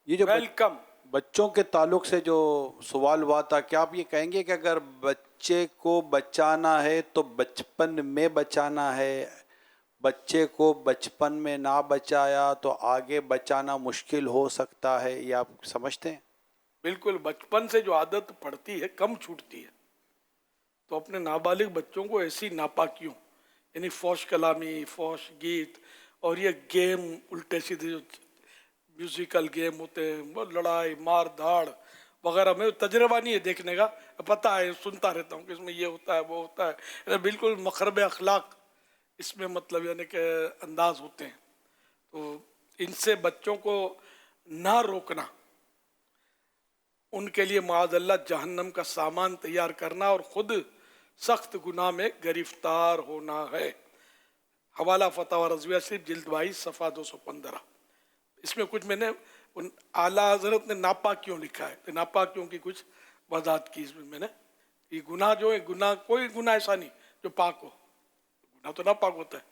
یہ جو ویلکم۔ بچوں کے تعلق سے جو سوال ہوا تھا، کیا آپ یہ کہیں گے کہ اگر بچے کو بچانا ہے تو بچپن میں بچانا ہے، بچے کو بچپن میں نہ بچایا تو آگے بچانا مشکل ہو سکتا ہے، یہ آپ سمجھتے ہیں؟ بالکل بچپن سے جو عادت پڑتی ہے کم چھوٹتی ہے. تو اپنے نابالغ بچوں کو ایسی ناپاکیوں یعنی فوش کلامی، فوش گیت اور یہ گیم الٹے سیدھے جو میوزیکل گیم ہوتے ہیں، وہ لڑائی مار دھاڑ وغیرہ، میں تجربہ نہیں ہے دیکھنے کا، پتہ ہے سنتا رہتا ہوں کہ اس میں یہ ہوتا ہے وہ ہوتا ہے، بالکل مخرب اخلاق اس میں مطلب یعنی کہ انداز ہوتے ہیں. تو ان سے بچوں کو نہ روکنا، ان کے لیے معاذ اللہ جہنم کا سامان تیار کرنا اور خود سخت گناہ میں گرفتار ہونا ہے. حوالہ فتح رضویہ شریف جلد 22 صفحہ 215. اس میں کچھ میں نے اعلیٰ حضرت نے ناپاکیوں لکھا ہے، ناپاکیوں کی کچھ وضاحت کی اس میں نے. یہ گناہ جو ہے، گناہ کوئی گناہ ایسا نہیں جو پاک ہو، گناہ تو ناپاک ہوتا ہے.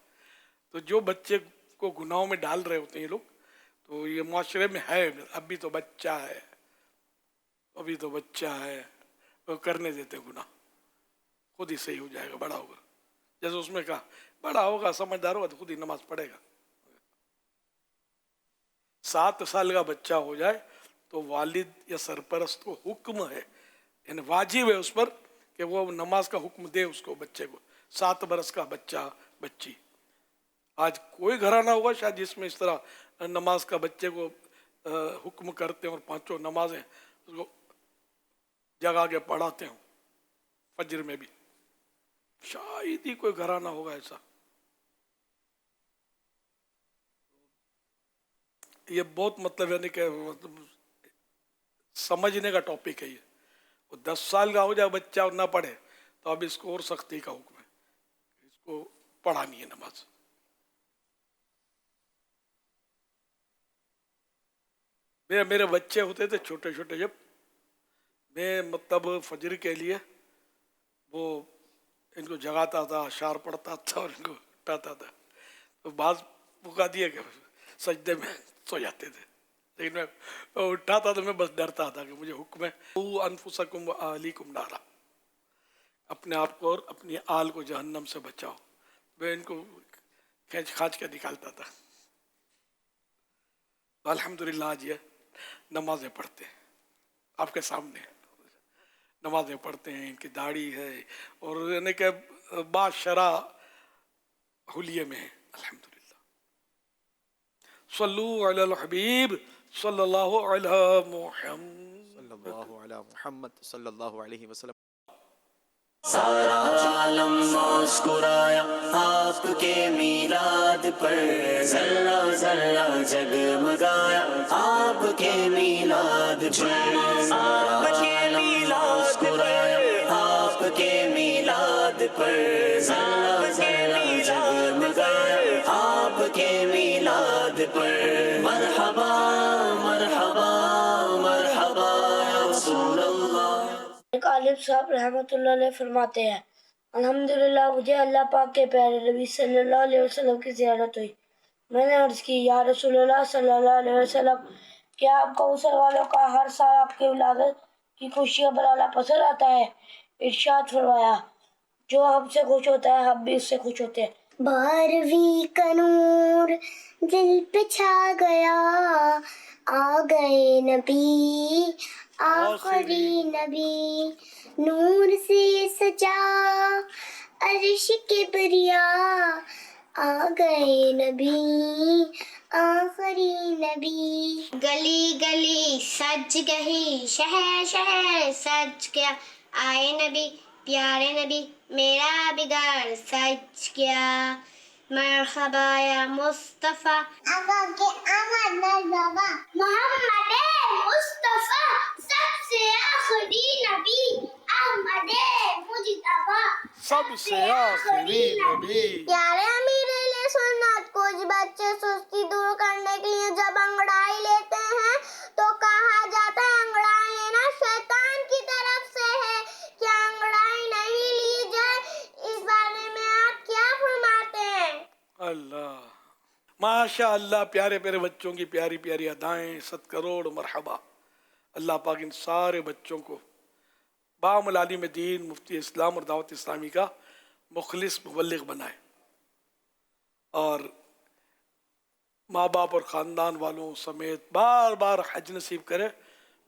تو جو بچے کو گناہوں میں ڈال رہے ہوتے ہیں یہ لوگ، تو یہ معاشرے میں ہے، ابھی تو بچہ ہے، ابھی تو بچہ ہے، وہ کرنے دیتے گناہ، خود ہی صحیح ہو جائے گا بڑا ہوگا. جیسے اس میں کہا بڑا ہوگا سمجھدار ہوگا تو خود ہی نماز پڑھے گا. 7 سال کا بچہ ہو جائے تو والد یا سرپرست کو حکم ہے، یعنی واجب ہے اس پر کہ وہ نماز کا حکم دے اس کو، بچے کو. 7 برس کا بچہ بچی، آج کوئی گھرانہ ہوگا شاید جس میں اس طرح نماز کا بچے کو حکم کرتے ہیں اور 5 نمازیں اس کو جگا کے پڑھاتے ہوں فجر میں بھی. شاید ہی کوئی گھرانہ ہوگا ایسا. یہ بہت مطلب یعنی کہ سمجھنے کا ٹاپک ہے یہ. وہ 10 سال کا ہو جائے بچہ اور نہ پڑھے تو اب اس کو اور سختی کا حکم ہے، اس کو پڑھانی ہے نماز. میرے بچے ہوتے تھے چھوٹے چھوٹے، جب میں مطلب فجر کے لیے وہ ان کو جگاتا تھا، اشعار پڑھتا تھا اور ان کو اٹھاتا تھا، تو بعض بکا دیے کہ سجدے میں سو جاتے تھے، لیکن میں اٹھاتا تو میں بس ڈرتا تھا کہ مجھے حکم ہے قوا انفسکم واہلیکم نارا، اپنے آپ کو اور اپنی آل کو جہنم سے بچاؤ. میں ان کو کھینچ کھانچ کے نکالتا تھا. تو الحمدللہ آج یہ نمازیں پڑھتے ہیں آپ کے سامنے، نمازیں پڑھتے ہیں، ان کی داڑھی ہے اور یعنی کہ باشرع حلیے میں ہے. الحمدللہ. صلو علی الحبیب صلی اللہ علی محمد صلی اللہ علی محمد صلی اللہ علیہ وسلم. سارا عالم مسکرایا آپ کے میلاد پر، ذرہ ذرہ جگمگایا آپ کے میلاد پر. سارا عالم مسکرایا آپ کے میلاد پر، ذرہ ذرہ جگمگایا آپ کے میلاد پر. مرحبا مرحبا مرحبا یا رسول اللہ. ایک عالم صاحب رحمۃ اللہ علیہ فرماتے ہیں، الحمدللہ مجھے اللہ پاک کے پیارے نبی صلی اللہ علیہ وسلم کی زیارت ہوئی. میں نے عرض کی یا رسول اللہ صلی اللہ علیہ وسلم، کیا آپ کوثر والوں کا ہر سال آپ کی ولادت کی خوشیاں بنانا پسند آتا ہے؟ ارشاد فرمایا جو ہم سے خوش ہوتا ہے ہم بھی اس سے خوش ہوتے ہیں. 12ویں کا نور دل پہ چھا گیا، آ گئے نبی آخری نبی، نور سے سجا عرش کبریا، آ گئے نبی آخری نبی. گلی گلی سج گئی، شہر شہر سج گیا، آئے نبی پیارے نبی میرا بھی گھر سج گیا. مرحبا یا مصطفیٰ محمد مصطفیٰ سب سے آخری نبی، احمد مجتبیٰ سب سے آخری نبی. پیارے امیر علیہ سنت، کچھ بچے سستی دور کرنے کے لیے جب انگڑائی لیتے ہیں تو کہا جاتا ہے انگڑائی لینا شیطان کی طرف سے ہے، کیا انگڑائی نہیں لی جائے؟ اس بارے میں آپ کیا فرماتے ہیں؟ اللہ ماشاء اللہ، پیارے پیارے بچوں کی پیاری پیاری ادائیں، 100 کروڑ مرحبا. اللہ پاک ان سارے بچوں کو بام العالم دین، مفتی اسلام اور دعوت اسلامی کا مخلص مبلغ بنائے، اور ماں باپ اور خاندان والوں سمیت بار بار حج نصیب کرے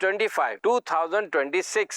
25, 2026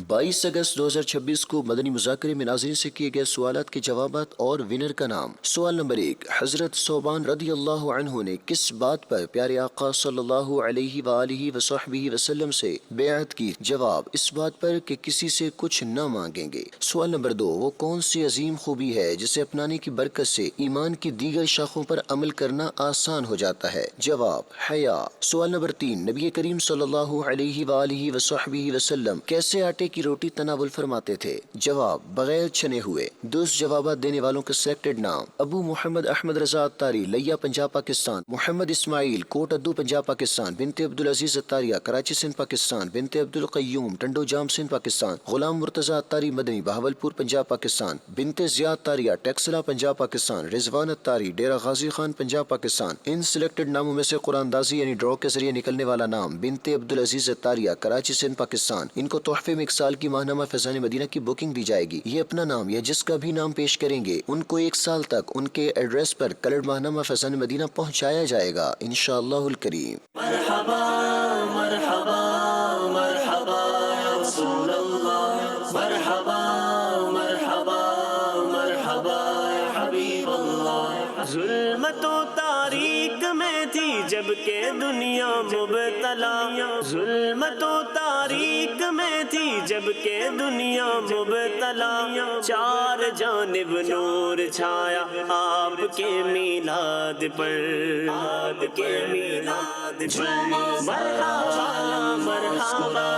22 اگست 2026 کو مدنی مذاکرے میں ناظرین سے کیے گئے سوالات کے جوابات اور ونر کا نام۔ سوال نمبر 1، حضرت ثوبان رضی اللہ عنہ نے کس بات پر پیارے آقا صلی اللہ علیہ وآلہ وصحبہ وسلم سے بیعت کی؟ جواب، اس بات پر کہ کسی سے کچھ نہ مانگیں گے۔ سوال نمبر 2، وہ کون سی عظیم خوبی ہے جسے اپنانے کی برکت سے ایمان کی دیگر شاخوں پر عمل کرنا آسان ہو جاتا ہے؟ جواب، حیا۔ سوال نمبر 3، نبی کریم صلی اللہ علیہ وآلہ وصحبہ وسلم کیسے آٹے کی روٹی تناول فرماتے تھے؟ جواب، بغیر چھنے ہوئے۔ درست جوابات دینے والوں کے سلیکٹڈ نام: ابو محمد احمد رضا اتاری، لیا پنجاب پاکستان; محمد اسماعیل، کوٹ ادو پنجاب پاکستان; بنت عبدالعزیز اتاریہ، کراچی سندھ پاکستان; بنت عبدالقیوم، ٹنڈو جام سندھ پاکستان; غلام مرتضی اتاری مدنی، بہاولپور پنجاب پاکستان; بنت ضیاء اتاریہ، ٹیکسلا پنجاب پاکستان; رضوان اتاری، ڈیرہ غازی خان پنجاب پاکستان۔ ان سلیکٹڈ ناموں میں سے قرآن دازی یعنی ڈرا کے ذریعے نکلنے والا نام بنت عبدالعزیز اتاریہ، کراچی سندھ پاکستان، ان کو تحفے میں 1 سال کی ماہنامہ فیضان مدینہ کی بکنگ دی جائے گی۔ یہ اپنا نام یا جس کا بھی نام پیش کریں گے ان کو 1 سال تک ان کے ایڈریس پر کلرڈ ماہنامہ فیضان مدینہ پہنچایا جائے گا انشاءاللہ الکریم۔ مرحبا مرحبا مرحبا یا رسول اللہ، مرحبا مرحبا مرحبا یا حبیب اللہ۔ ظلمت و تاریک میں تھی جب کہ دنیا مبتلا، ظلمت و تاریک میں تھی جب کہ دنیا مبتلا، 4 جانب نور چھایا آپ کے میلاد پر، آپ کے میلاد پر۔ مرحبا مرحبا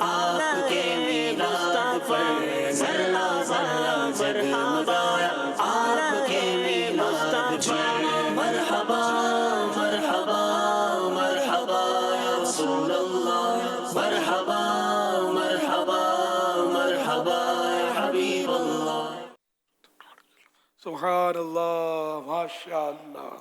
آپ کے میلاد پر، مرحبا مرحبا آپ کے میلاد پر۔ مرحبا مرحبا مرحبا یا رسول اللہ، مرحبا مرحبا مرحبا یا حبیب اللہ۔ سبحان اللہ، ماشاء اللہ۔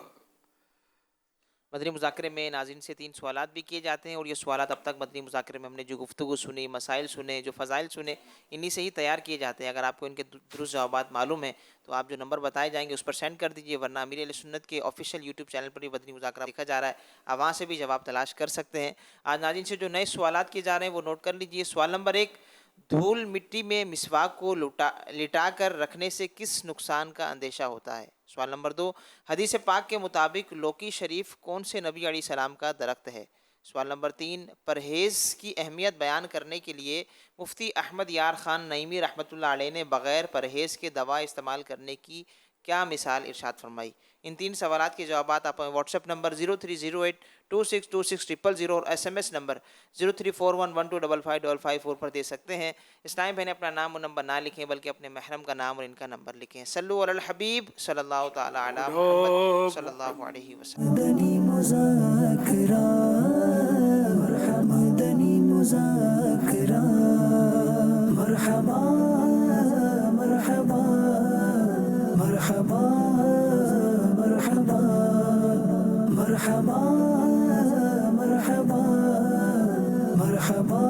مدنی مذاکرے میں ناظرین سے 3 سوالات بھی کیے جاتے ہیں، اور یہ سوالات اب تک مدنی مذاکرے میں ہم نے جو گفتگو سنی، مسائل سنے، جو فضائل سنے، انہی سے ہی تیار کیے جاتے ہیں۔ اگر آپ کو ان کے درست جوابات معلوم ہیں تو آپ جو نمبر بتائے جائیں گے اس پر سینڈ کر دیجئے، ورنہ امیر اہل سنت کے آفیشیل یوٹیوب چینل پر بھی مدنی مذاکرہ لکھا جا رہا ہے، آپ وہاں سے بھی جواب تلاش کر سکتے ہیں۔ آج ناظرین سے جو نئے سوالات کیے جا رہے ہیں وہ نوٹ کر لیجئے۔ سوال نمبر 1، دھول مٹی میں مسواک کو لٹا کر رکھنے سے کس نقصان کا اندیشہ ہوتا ہے؟ سوال نمبر 2، حدیث پاک کے مطابق لوکی شریف کون سے نبی علیہ السلام کا درخت ہے؟ سوال نمبر 3، پرہیز کی اہمیت بیان کرنے کے لیے مفتی احمد یار خان نعیمی رحمۃ اللہ علیہ نے بغیر پرہیز کے دوا استعمال کرنے کی کیا مثال ارشاد فرمائی؟ ان 3 سوالات کے جوابات آپ واٹس ایپ نمبر 0308262600 اور SMS نمبر 0341125555 پر دے سکتے ہیں۔ اسلام بہن اپنا نام و نمبر نہ لکھیں بلکہ اپنے محرم کا نام اور ان کا نمبر لکھیں۔ صلو علی الحبیب صلی اللہ تعالی علی محمد صلی اللہ علیہ وسلم۔ مدنی مذاکرہ، مدنی مذاکرہ، مرحبا مرحبا مرحبا مرحبا مرحبا مرحبا مرحبا